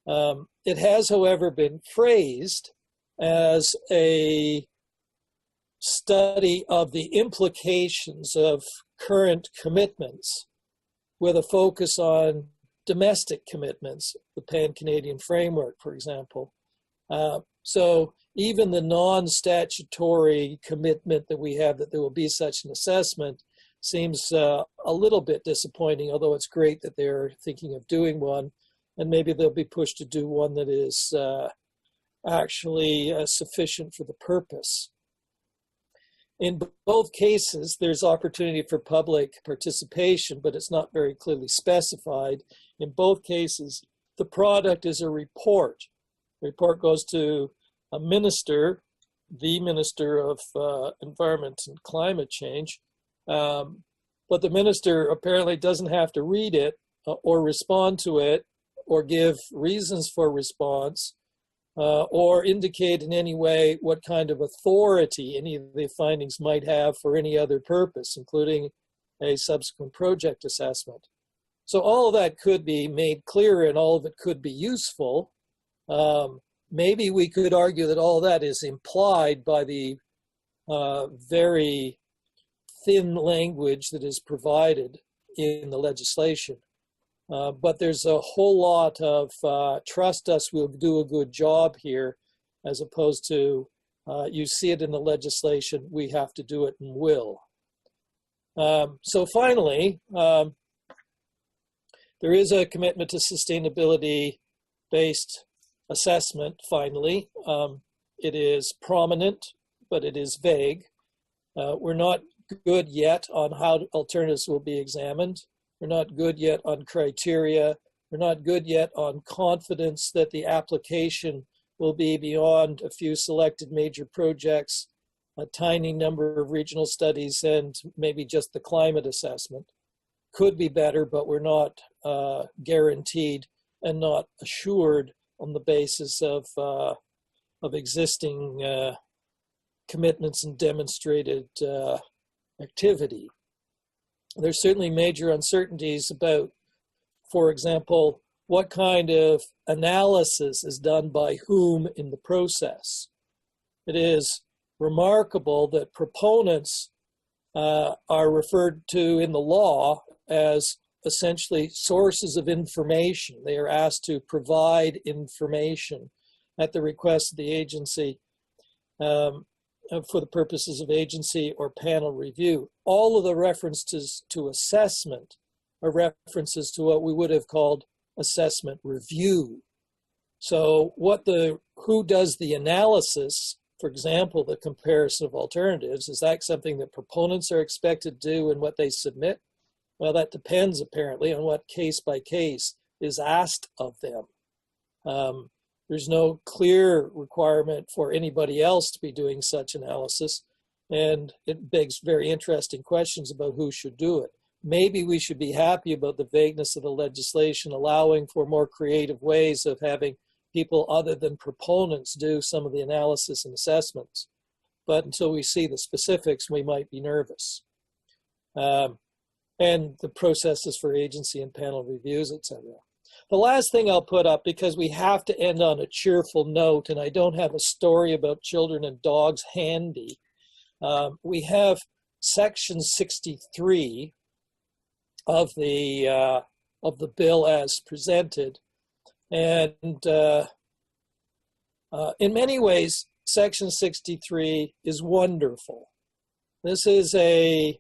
It has, however, been phrased as a study of the implications of current commitments with a focus on domestic commitments, the Pan-Canadian Framework, for example. So even the non-statutory commitment that we have that there will be such an assessment seems a little bit disappointing, although it's great that they're thinking of doing one, and maybe they'll be pushed to do one that is actually sufficient for the purpose. In both cases, there's opportunity for public participation, but it's not very clearly specified. In both cases, the product is a report. The report goes to a minister, the Minister of Environment and Climate Change, but the minister apparently doesn't have to read it or respond to it or give reasons for response, or indicate in any way what kind of authority any of the findings might have for any other purpose, including a subsequent project assessment. So all of that could be made clear and all of it could be useful. Maybe we could argue that all that is implied by the very thin language that is provided in the legislation. But there's a whole lot of trust us, we'll do a good job here, as opposed to you see it in the legislation, we have to do it and will. So finally, there is a commitment to sustainability-based assessment, finally. It is prominent, but it is vague. We're not good yet on how alternatives will be examined. We're not good yet on criteria. We're not good yet on confidence that the application will be beyond a few selected major projects, a tiny number of regional studies, and maybe just the climate assessment. Could be better, but we're not guaranteed and not assured on the basis of existing commitments and demonstrated activity. There's certainly major uncertainties about, for example, what kind of analysis is done by whom in the process. It is remarkable that proponents are referred to in the law as essentially sources of information. They are asked to provide information at the request of the agency for the purposes of agency or panel review. All of the references to assessment are references to what we would have called assessment review. So who does the analysis, for example, the comparison of alternatives, is that something that proponents are expected to do in what they submit? Well, that depends apparently on what case by case is asked of them. There's no clear requirement for anybody else to be doing such analysis, and it begs very interesting questions about who should do it. Maybe we should be happy about the vagueness of the legislation, allowing for more creative ways of having people other than proponents do some of the analysis and assessments. But until we see the specifics, we might be nervous. And the processes for agency and panel reviews, etc. The last thing I'll put up, because we have to end on a cheerful note, and I don't have a story about children and dogs handy, we have section 63 of the of the bill as presented. And in many ways, Section 63 is wonderful. This is a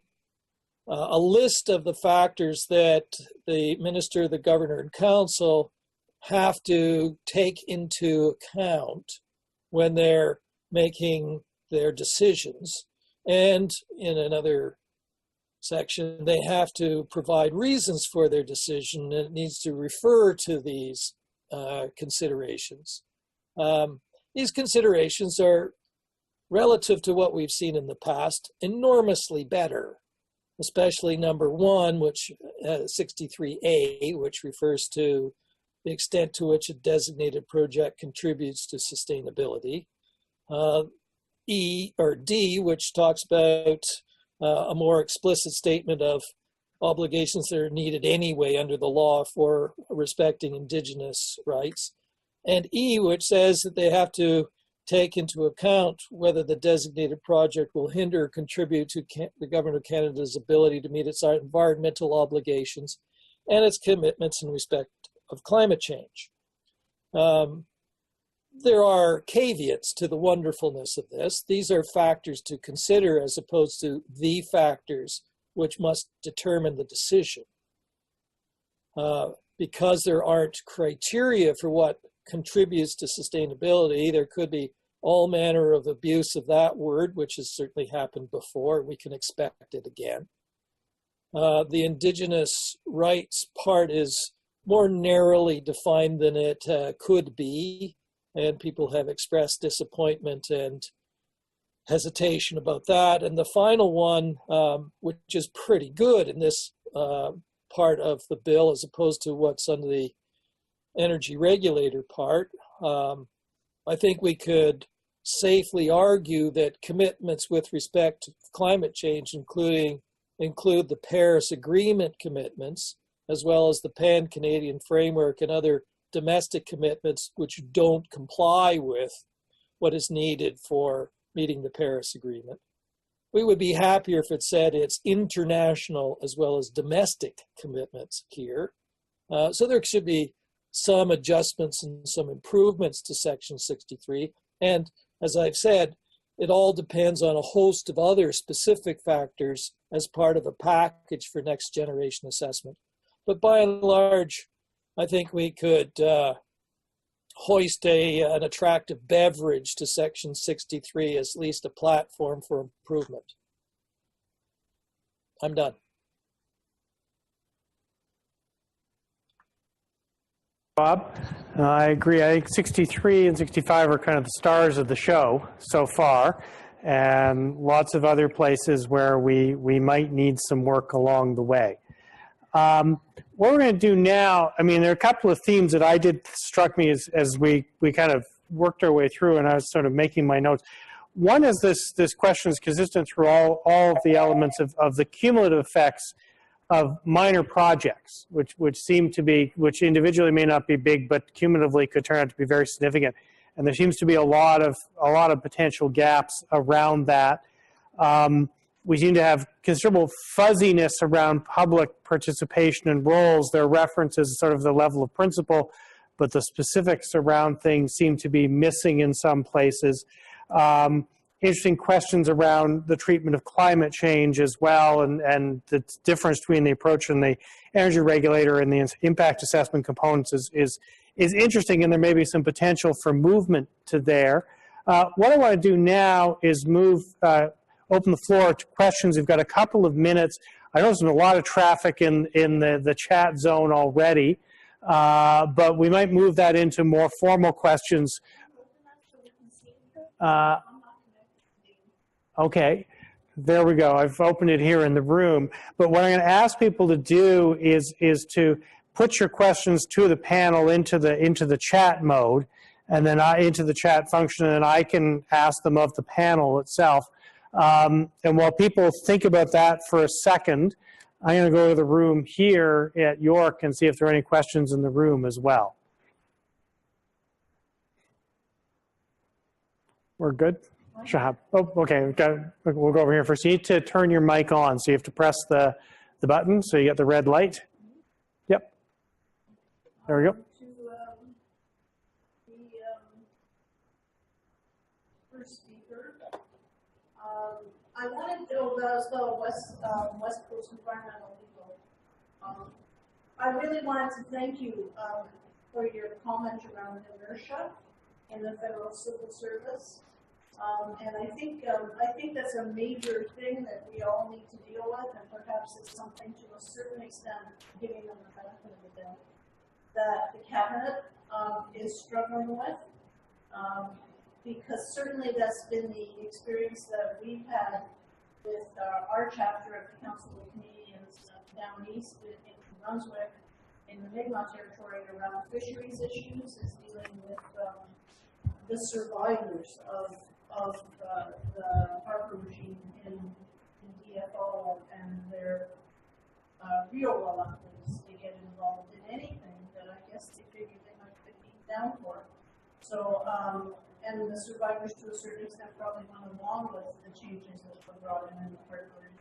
list of the factors that the minister, the governor, and council have to take into account when they're making their decisions. And in another section, they have to provide reasons for their decision, and it needs to refer to these considerations. These considerations are, relative to what we've seen in the past, enormously better, especially number one, which 63A, which refers to the extent to which a designated project contributes to sustainability. E or D, which talks about a more explicit statement of obligations that are needed anyway under the law for respecting Indigenous rights. And E, which says that they have to take into account whether the designated project will hinder or contribute to the Government of Canada's ability to meet its environmental obligations and its commitments in respect of climate change. There are caveats to the wonderfulness of this. These are factors to consider as opposed to the factors which must determine the decision. Because there aren't criteria for what contributes to sustainability, there could be all manner of abuse of that word, which has certainly happened before. We can expect it again. The Indigenous rights part is more narrowly defined than it could be, and people have expressed disappointment and hesitation about that. And the final one, which is pretty good in this part of the bill as opposed to what's under the energy regulator part, I think we could safely argue that commitments with respect to climate change include the Paris Agreement commitments, as well as the Pan-Canadian Framework and other domestic commitments which don't comply with what is needed for meeting the Paris Agreement. We would be happier if it said it's international as well as domestic commitments here. So there should be some adjustments and some improvements to Section 63. And as I've said, it all depends on a host of other specific factors as part of a package for next generation assessment. But by and large, I think we could hoist an attractive beverage to Section 63 as at least a platform for improvement. I'm done. Bob, I agree. I think 63 and 65 are kind of the stars of the show so far, and lots of other places where we might need some work along the way. What we're going to do now, I mean, there are a couple of themes that struck me as we kind of worked our way through, and I was sort of making my notes. One is this question is consistent through all of the elements of the cumulative effects of minor projects, which seem to be, which individually may not be big, but cumulatively could turn out to be very significant. And there seems to be a lot of potential gaps around that. We seem to have considerable fuzziness around public participation and roles. There are references sort of the level of principle, but the specifics around things seem to be missing in some places. Interesting questions around the treatment of climate change as well, and the difference between the approach and the energy regulator and the impact assessment components is interesting, and there may be some potential for movement to there. What I want to do now is open the floor to questions. We've got a couple of minutes. I know there's been a lot of traffic in the chat zone already, but we might move that into more formal questions. Okay, there we go. I've opened it here in the room. But what I'm going to ask people to do is to put your questions to the panel into the chat mode, and then into the chat function, and I can ask them of the panel itself. And while people think about that for a second, I'm going to go to the room here at York and see if there are any questions in the room as well. We're good? Shahab. Oh, okay. We'll go over here first. You need to turn your mic on, so you have to press the button, so you get the red light. Yep. There we go. To the first speaker. I wanted to know the West Coast Environmental Legal. I really wanted to thank you for your comment around inertia in the federal civil service. And I think that's a major thing that we all need to deal with, and perhaps it's something to a certain extent, giving them the benefit of the doubt, that the cabinet is struggling with, because certainly that's been the experience that we've had with our chapter of the Council of Canadians down east in New Brunswick, in the Mi'kmaq territory around fisheries issues, is dealing with the survivors of the Harper regime in DFO and their real reluctance to get involved in anything that I guess they figured they might get beat down for. So, and the survivors to a certain extent probably went along with the changes that were brought in the Harper regime.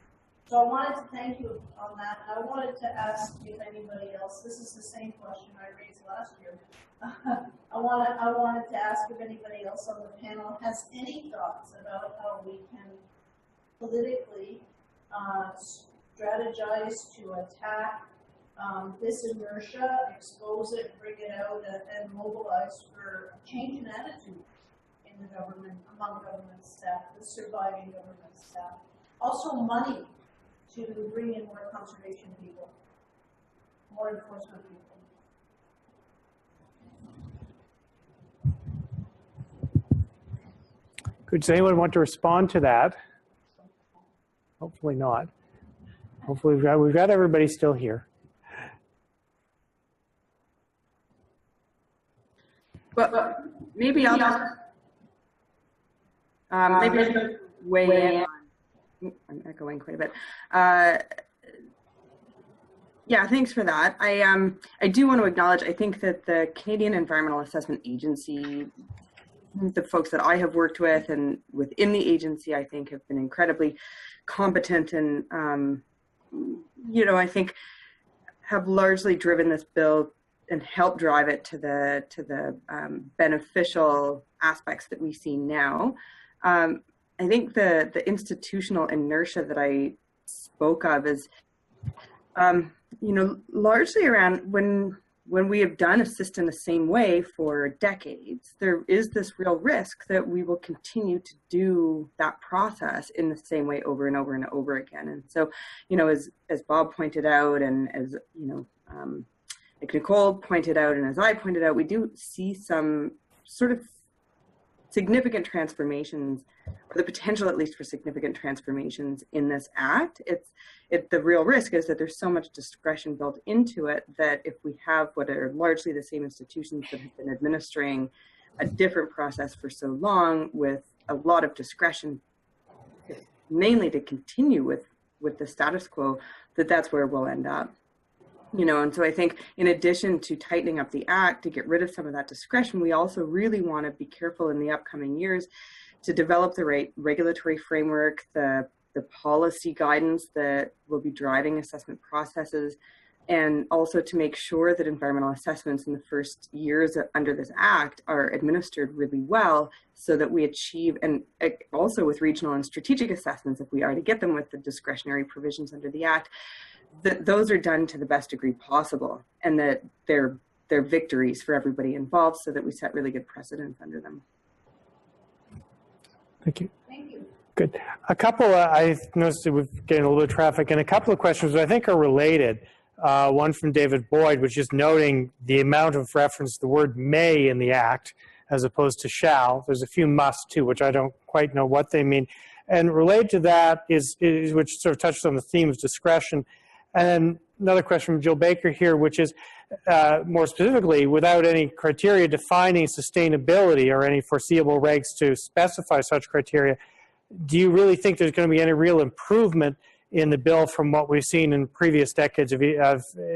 So I wanted to thank you on that. I wanted to ask if anybody else, this is the same question I raised last year. I wanted to ask if anybody else on the panel has any thoughts about how we can politically strategize to attack this inertia, expose it, bring it out, and mobilize for a change in attitude in the government, among government staff, the surviving government staff. Also money to bring in more conservation people, more enforcement people. Does anyone want to respond to that? Hopefully not. Hopefully we've got everybody still here. But maybe I'll just maybe weigh in. I'm echoing quite a bit. Yeah, thanks for that. I do want to acknowledge, I think that the Canadian Environmental Assessment Agency, the folks that I have worked with and within the agency, I think have been incredibly competent and, I think have largely driven this bill and helped drive it to the beneficial aspects that we see now. I think the institutional inertia that I spoke of is, largely around when we have done a system the same way for decades, there is this real risk that we will continue to do that process in the same way over and over and over again. And so, as Bob pointed out, and as, like Nicole pointed out, and as I pointed out, we do see some sort of significant transformations, or the potential at least for significant transformations in this act. The real risk is that there's so much discretion built into it that if we have what are largely the same institutions that have been administering a different process for so long with a lot of discretion, mainly to continue with the status quo, that's where we'll end up. And so I think in addition to tightening up the act to get rid of some of that discretion, we also really want to be careful in the upcoming years to develop the right regulatory framework, the policy guidance that will be driving assessment processes, and also to make sure that environmental assessments in the first years under this act are administered really well so that we achieve, and also with regional and strategic assessments, if we are to get them with the discretionary provisions under the act, that those are done to the best degree possible, and that they're victories for everybody involved so that we set really good precedents under them. Thank you. Thank you. Good. A couple, I noticed that we're getting a little bit of traffic, and a couple of questions that I think are related. One from David Boyd, which is noting the amount of reference to the word may in the act as opposed to shall. There's a few musts too, which I don't quite know what they mean. And related to that is which sort of touches on the theme of discretion. And then another question from Jill Baker here, which is more specifically, without any criteria defining sustainability or any foreseeable regs to specify such criteria, do you really think there's going to be any real improvement in the bill from what we've seen in previous decades of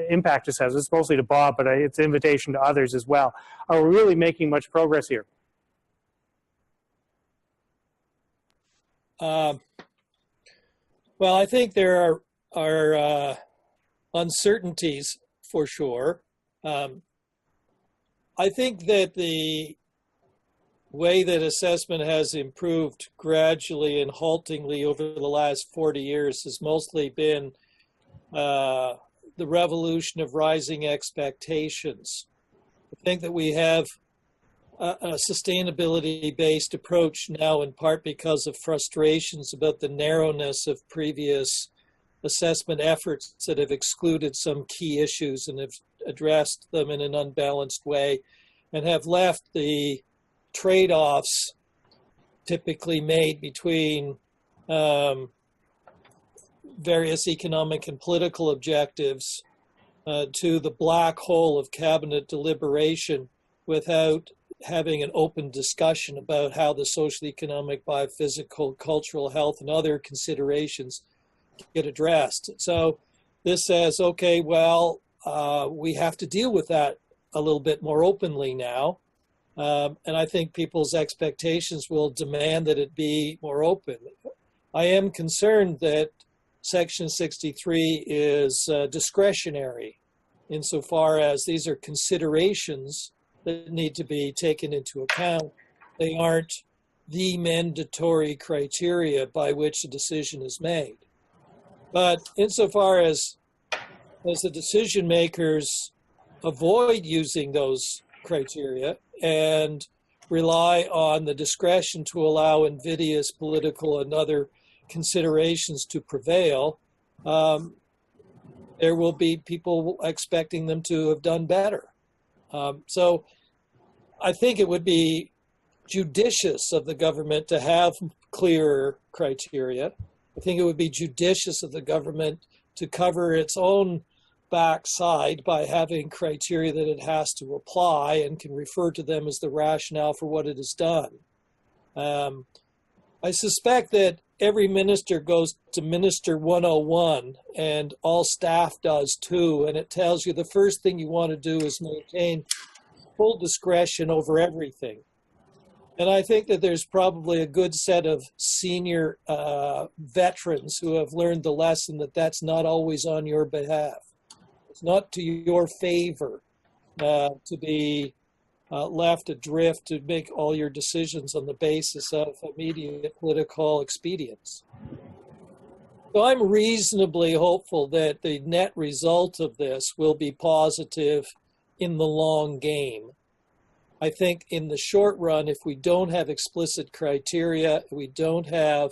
impact assessments? It's mostly to Bob, but it's an invitation to others as well. Are we really making much progress here? Well, I think there are uncertainties for sure. I think that the way that assessment has improved gradually and haltingly over the last 40 years has mostly been the revolution of rising expectations. I think that we have a sustainability-based approach now, in part because of frustrations about the narrowness of previous assessment efforts that have excluded some key issues and have addressed them in an unbalanced way, and have left the trade-offs typically made between various economic and political objectives to the black hole of cabinet deliberation without having an open discussion about how the social, economic, biophysical, cultural, health, and other considerations get addressed. So this says, okay, well, we have to deal with that a little bit more openly now. And I think people's expectations will demand that it be more open. I am concerned that Section 63 is discretionary insofar as these are considerations that need to be taken into account. They aren't the mandatory criteria by which a decision is made. But insofar as the decision makers avoid using those criteria and rely on the discretion to allow invidious political and other considerations to prevail, there will be people expecting them to have done better. So I think it would be judicious of the government to have clearer criteria. I think it would be judicious of the government to cover its own backside by having criteria that it has to apply and can refer to them as the rationale for what it has done. I suspect that every minister goes to Minister 101 and all staff does too, and it tells you the first thing you want to do is maintain full discretion over everything. And I think that there's probably a good set of senior veterans who have learned the lesson that that's not always on your behalf. It's not to your favor to be left adrift to make all your decisions on the basis of immediate political expedience. So I'm reasonably hopeful that the net result of this will be positive in the long game. I think in the short run, if we don't have explicit criteria, we don't have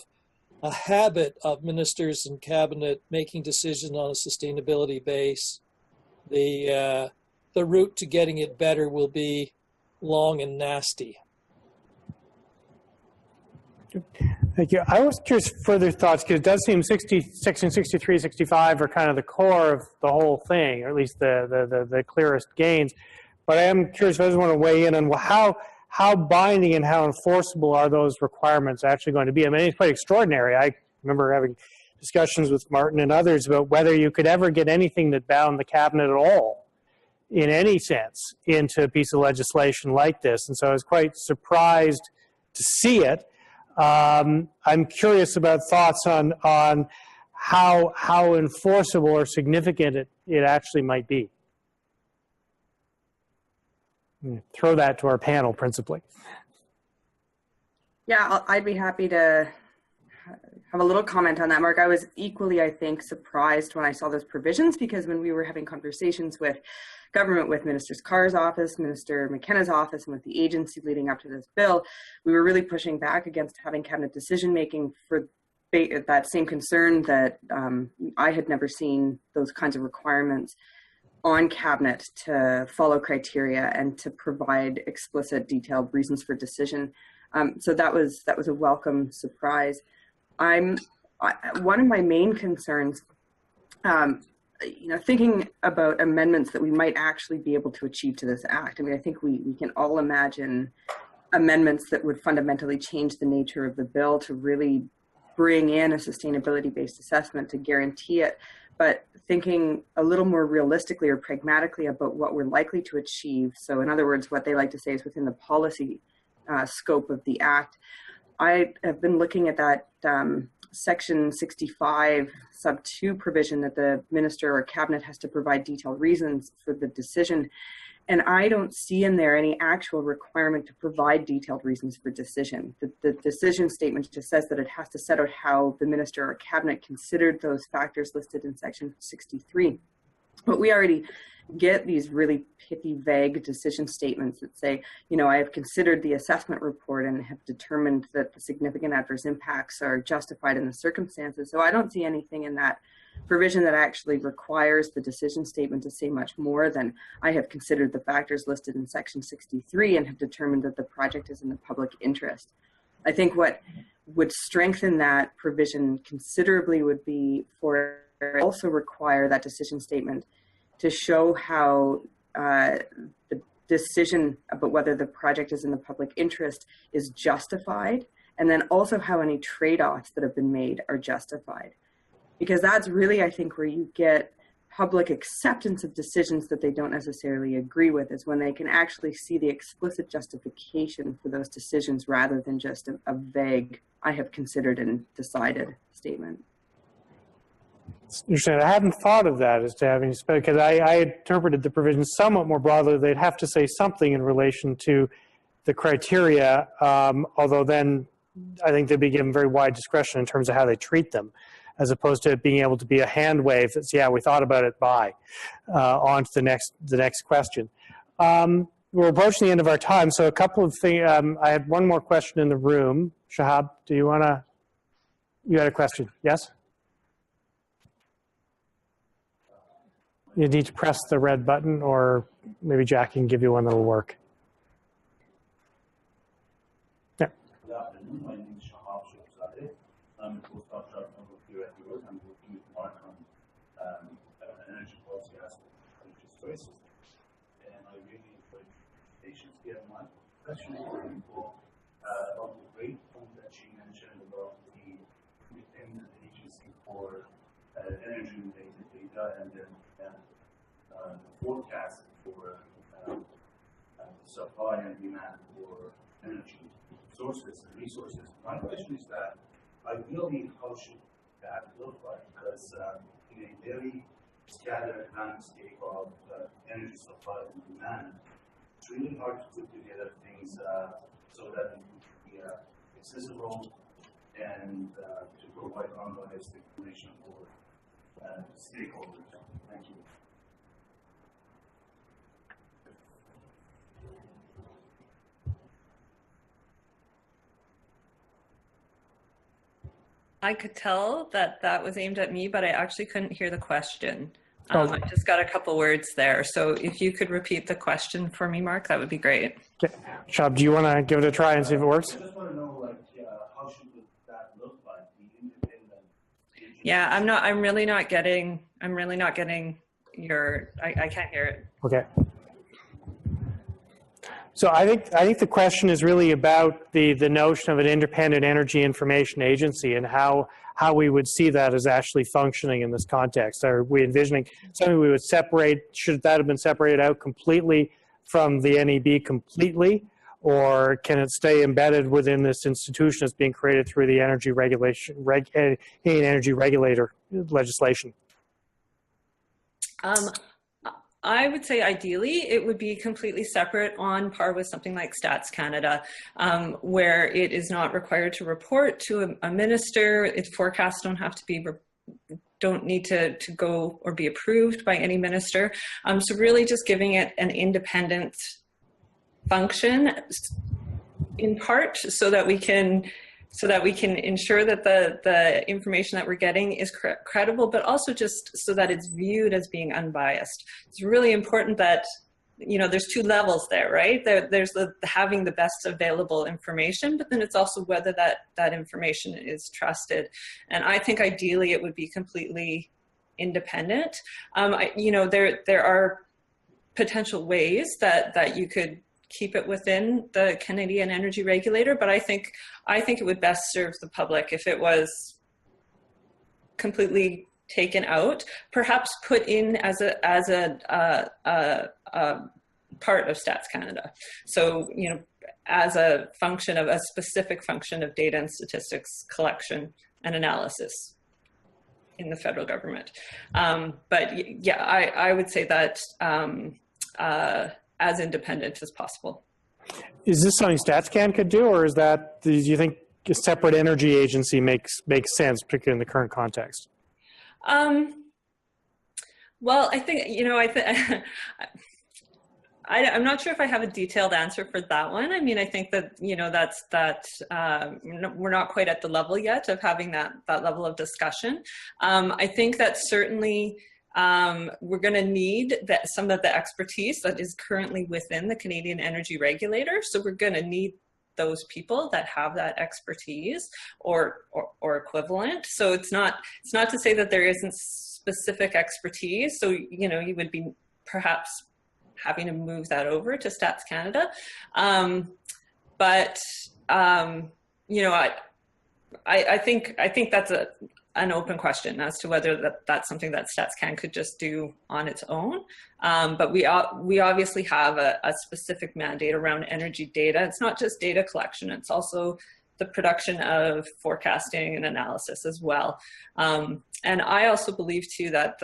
a habit of ministers and cabinet making decisions on a sustainability base, the route to getting it better will be long and nasty. Thank you. I was curious further thoughts, because it does seem Section 63, 65 are kind of the core of the whole thing, or at least the clearest gains. But I am curious if others want to weigh in on how binding and how enforceable are those requirements actually going to be. I mean, it's quite extraordinary. I remember having discussions with Martin and others about whether you could ever get anything that bound the cabinet at all, in any sense, into a piece of legislation like this. And so I was quite surprised to see it. I'm curious about thoughts on how enforceable or significant it actually might be. Throw that to our panel, principally. Yeah, I'd be happy to have a little comment on that, Mark. I was equally, I think, surprised when I saw those provisions, because when we were having conversations with government, with Minister Carr's office, Minister McKenna's office, and with the agency leading up to this bill, we were really pushing back against having cabinet decision-making for that same concern that I had never seen those kinds of requirements on cabinet to follow criteria and to provide explicit, detailed reasons for decision. So that was a welcome surprise. One of my main concerns, thinking about amendments that we might actually be able to achieve to this act. I mean, I think we can all imagine amendments that would fundamentally change the nature of the bill to really bring in a sustainability-based assessment to guarantee it. But thinking a little more realistically or pragmatically about what we're likely to achieve. So in other words, what they like to say is within the policy scope of the act. I have been looking at that Section 65 sub 2 provision that the minister or cabinet has to provide detailed reasons for the decision. And I don't see in there any actual requirement to provide detailed reasons for decision. The decision statement just says that it has to set out how the minister or cabinet considered those factors listed in section 63. But we already get these really pithy, vague decision statements that say, you know, I have considered the assessment report and have determined that the significant adverse impacts are justified in the circumstances. So I don't see anything in that provision that actually requires the decision statement to say much more than I have considered the factors listed in section 63 and have determined that the project is in the public interest. I think what would strengthen that provision considerably would be for also require that decision statement to show how the decision about whether the project is in the public interest is justified, and then also how any trade-offs that have been made are justified. Because that's really, I think, where you get public acceptance of decisions that they don't necessarily agree with, is when they can actually see the explicit justification for those decisions rather than just a vague, I have considered and decided statement. It's interesting. I hadn't thought of that as to having, because I interpreted the provision somewhat more broadly. They'd have to say something in relation to the criteria, although then I think they'd be given very wide discretion in terms of how they treat them, as opposed to it being able to be a hand wave that's, yeah, we thought about it, bye, on to the next question. We're approaching the end of our time, so a couple of things. I had one more question in the room. Shahab, do you want to, you had a question, yes? You need to press the red button, or maybe Jack can give you one that'll work. Yeah. Good afternoon. My name is Shahab Shahzadeh. I'm a postdoc number here at Europe. I'm working with Mark on energy policy aspect of energy choices. And I really enjoyed the presentations here. My question is about the great point that she mentioned about the independent agency for energy-related data and then forecast for supply and demand for energy sources and resources. My question is that ideally, how should that look like? Because in a very scattered landscape of energy supply and demand, it's really hard to put together things so that it can be accessible and to provide unbiased information for stakeholders. Thank you. I could tell that that was aimed at me, but I actually couldn't hear the question. Okay. I just got a couple words there. So if you could repeat the question for me, Mark, that would be great. Okay. Shab, do you want to give it a try and see if it works? I just want to know, like, how should that look like? The independent agency? Yeah, I'm really not getting your, I can't hear it. Okay. So I think the question is really about the notion of an independent energy information agency and how we would see that as actually functioning in this context. Are we envisioning something we would separate? Should that have been separated out completely from the NEB completely, or can it stay embedded within this institution that's being created through the energy regulation, energy regulator legislation? I would say ideally it would be completely separate, on par with something like Stats Canada, where it is not required to report to a minister. Its forecasts don't need to go or be approved by any minister. So really just giving it an independent function, in part so that we can ensure that the information that we're getting is credible, but also just so that it's viewed as being unbiased. It's really important that, you know, there's two levels there, right? There's having the best available information, but then it's also whether that information is trusted. And I think ideally it would be completely independent. You know, there are potential ways that you could keep it within the Canadian energy regulator, but I think it would best serve the public if it was completely taken out, perhaps put in as a part of Stats Canada. So, you know, as a function of a specific function of data and statistics collection and analysis in the federal government. But yeah, I would say that as independent as possible. Is this something StatsCan could do, or is that, do you think a separate energy agency makes sense, particularly in the current context? Well, I think, I'm not sure if I have a detailed answer for that one. I mean, I think that, we're not quite at the level yet of having that level of discussion. I think that certainly we're going to need some of the expertise that is currently within the Canadian Energy Regulator. So we're going to need those people that have that expertise or equivalent. So it's not to say that there isn't specific expertise. So, you would be perhaps having to move that over to Stats Canada. I think that's an open question as to whether that's something that StatsCan could just do on its own. But we obviously have a specific mandate around energy data. It's not just data collection, it's also the production of forecasting and analysis as well. And I also believe too that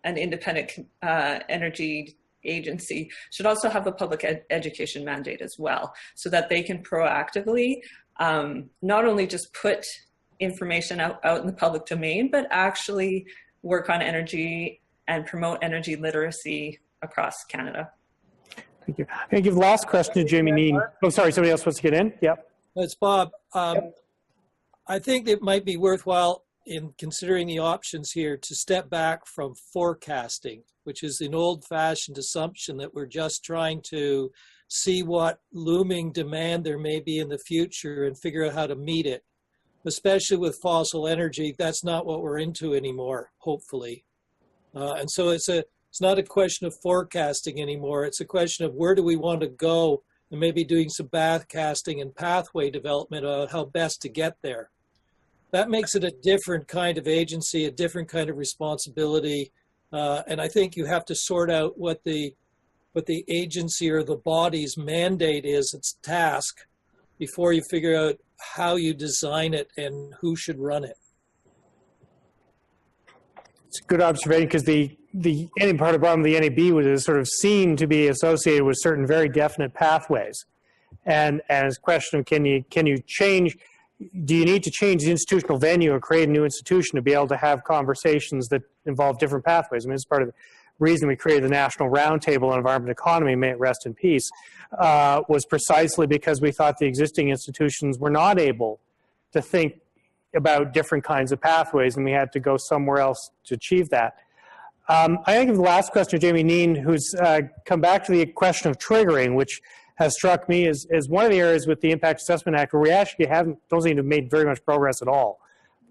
an independent energy agency should also have a public education mandate as well, so that they can proactively not only just put information out in the public domain, but actually work on energy and promote energy literacy across Canada. Thank you. I'm going to give the last question to Jamie Neen. Oh, sorry, somebody else wants to get in? Yep. It's Bob. I think it might be worthwhile in considering the options here to step back from forecasting, which is an old-fashioned assumption that we're just trying to see what looming demand there may be in the future and figure out how to meet it. Especially with fossil energy, that's not what we're into anymore, hopefully. And so it's not a question of forecasting anymore. It's a question of where do we want to go, and maybe doing some backcasting and pathway development on how best to get there. That makes it a different kind of agency, a different kind of responsibility. And I think you have to sort out what the agency or the body's mandate is, its task, before you figure out how you design it and who should run it. It's a good observation, because the any part of the problem of the NAB was sort of seen to be associated with certain very definite pathways, and it's a question of can you change? Do you need to change the institutional venue or create a new institution to be able to have conversations that involve different pathways? I mean, it's part of the reason we created the National Roundtable on Environment and Economy, may it rest in peace, was precisely because we thought the existing institutions were not able to think about different kinds of pathways, and we had to go somewhere else to achieve that. I think the last question to Jamie Neen, who's come back to the question of triggering, which has struck me as one of the areas with the Impact Assessment Act where we actually don't seem to have made very much progress at all.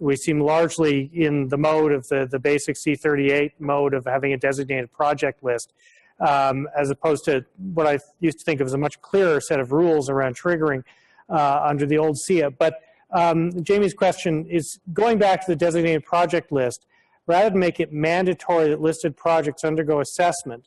We seem largely in the mode of the basic C-68 mode of having a designated project list, as opposed to what I used to think of as a much clearer set of rules around triggering under the old CEAA. But Jamie's question is going back to the designated project list, rather than make it mandatory that listed projects undergo assessment,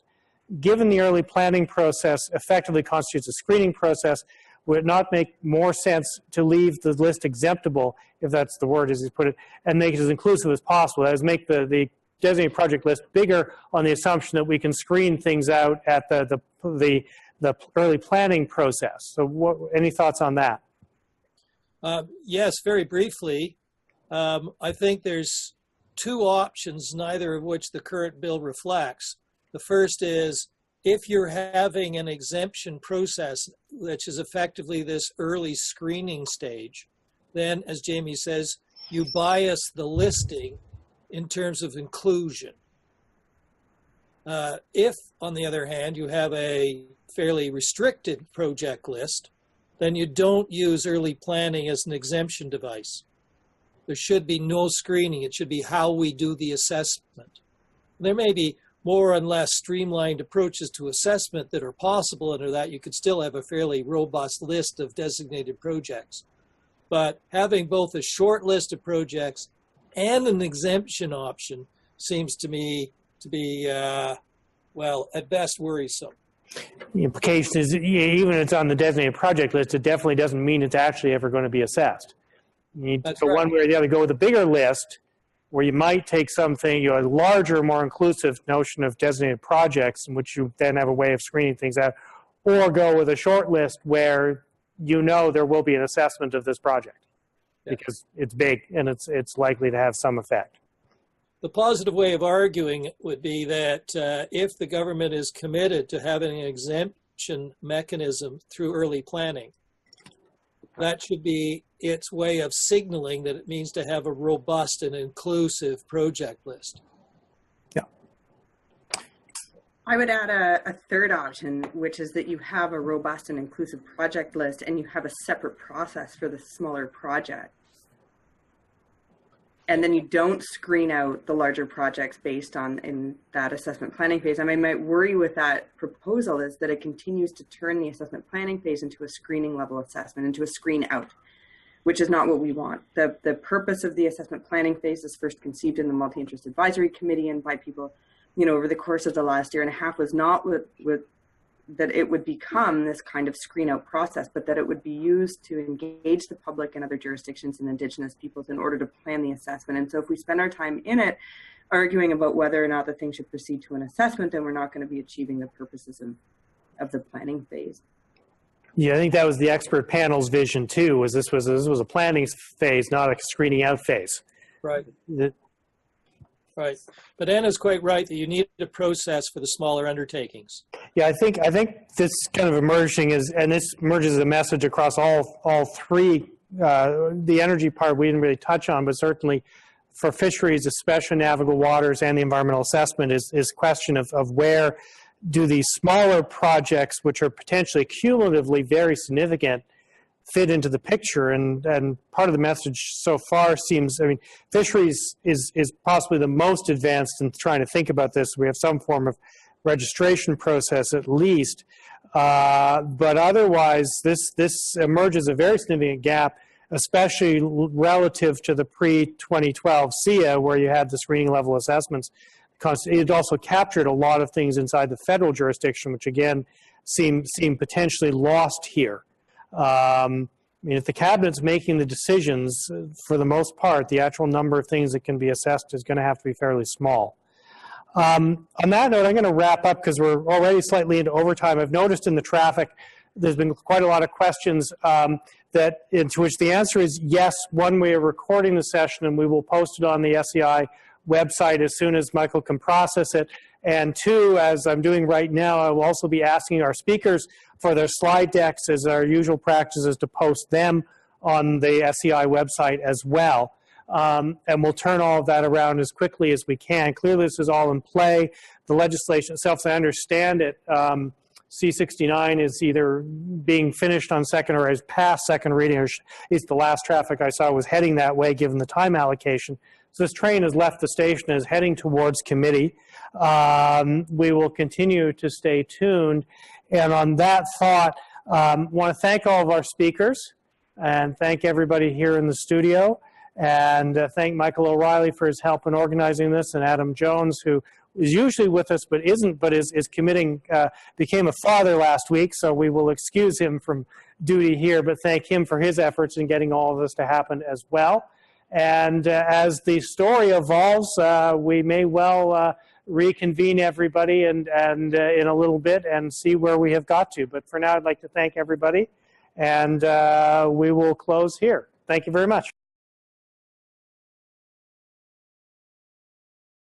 given the early planning process effectively constitutes a screening process, would it not make more sense to leave the list exemptable, if that's the word as you put it, and make it as inclusive as possible? That is, make the designated project list bigger on the assumption that we can screen things out at the early planning process. So any thoughts on that? Yes, very briefly. I think there's two options, neither of which the current bill reflects. The first is, if you're having an exemption process, which is effectively this early screening stage, then, as Jamie says, you bias the listing in terms of inclusion. If, on the other hand, you have a fairly restricted project list, then you don't use early planning as an exemption device. There should be no screening. It should be how we do the assessment. There may be more and less streamlined approaches to assessment that are possible under that. You could still have a fairly robust list of designated projects. But having both a short list of projects and an exemption option seems to me to be, well, at best worrisome. The implication is, even if it's on the designated project list, it definitely doesn't mean it's actually ever going to be assessed. You need to go one way or the other, go with a bigger list where you might take something, a larger, more inclusive notion of designated projects in which you then have a way of screening things out, or go with a short list where there will be an assessment of this project because it's big and it's likely to have some effect. The positive way of arguing it would be that if the government is committed to having an exemption mechanism through early planning, that should be its way of signaling that it means to have a robust and inclusive project list. Yeah. I would add a third option, which is that you have a robust and inclusive project list and you have a separate process for the smaller projects. And then you don't screen out the larger projects based on in that assessment planning phase. I mean, my worry with that proposal is that it continues to turn the assessment planning phase into a screening level assessment, into a screen out, which is not what we want. The purpose of the assessment planning phase is first conceived in the multi-interest advisory committee and by people, over the course of the last year and a half was not that it would become this kind of screen out process, but that it would be used to engage the public and other jurisdictions and Indigenous peoples in order to plan the assessment. And so if we spend our time in it arguing about whether or not the thing should proceed to an assessment, then we're not going to be achieving the purposes of the planning phase. Yeah, I think that was the expert panel's vision too, was this was a planning phase, not a screening out phase. Right. Right. But Anna's quite right that you need a process for the smaller undertakings. Yeah, I think this kind of emerging and this emerges as a message across all three. The energy part we didn't really touch on, but certainly for fisheries, especially navigable waters and the environmental assessment is question of where do these smaller projects, which are potentially cumulatively very significant, fit into the picture. And part of the message so far seems, fisheries is possibly the most advanced in trying to think about this. We have some form of registration process at least, but otherwise this emerges a very significant gap, especially relative to the pre-2012 CEAA, where you had the screening level assessments. It also captured a lot of things inside the federal jurisdiction, which again seem potentially lost here. If the cabinet's making the decisions, for the most part, the actual number of things that can be assessed is going to have to be fairly small. On that note, I'm going to wrap up because we're already slightly into overtime. I've noticed in the traffic there's been quite a lot of questions into which the answer is yes. One, we are recording the session and we will post it on the SEI website as soon as Michael can process it. And two, as I'm doing right now, I will also be asking our speakers for their slide decks, as our usual practice is to post them on the SEI website as well. And we'll turn all of that around as quickly as we can. Clearly, this is all in play. The legislation itself, as I understand it, C-69 is either being finished on second or has passed second reading, or at least the last traffic I saw was heading that way given the time allocation. So this train has left the station and is heading towards committee. We will continue to stay tuned. And on that thought, want to thank all of our speakers and thank everybody here in the studio, and thank Michael O'Reilly for his help in organizing this, and Adam Jones, who is usually with us but isn't, but is committing, became a father last week, so we will excuse him from duty here, but thank him for his efforts in getting all of this to happen as well. And as the story evolves, we may well reconvene everybody and in a little bit and see where we have got to. But for now, I'd like to thank everybody, and we will close here. Thank you very much.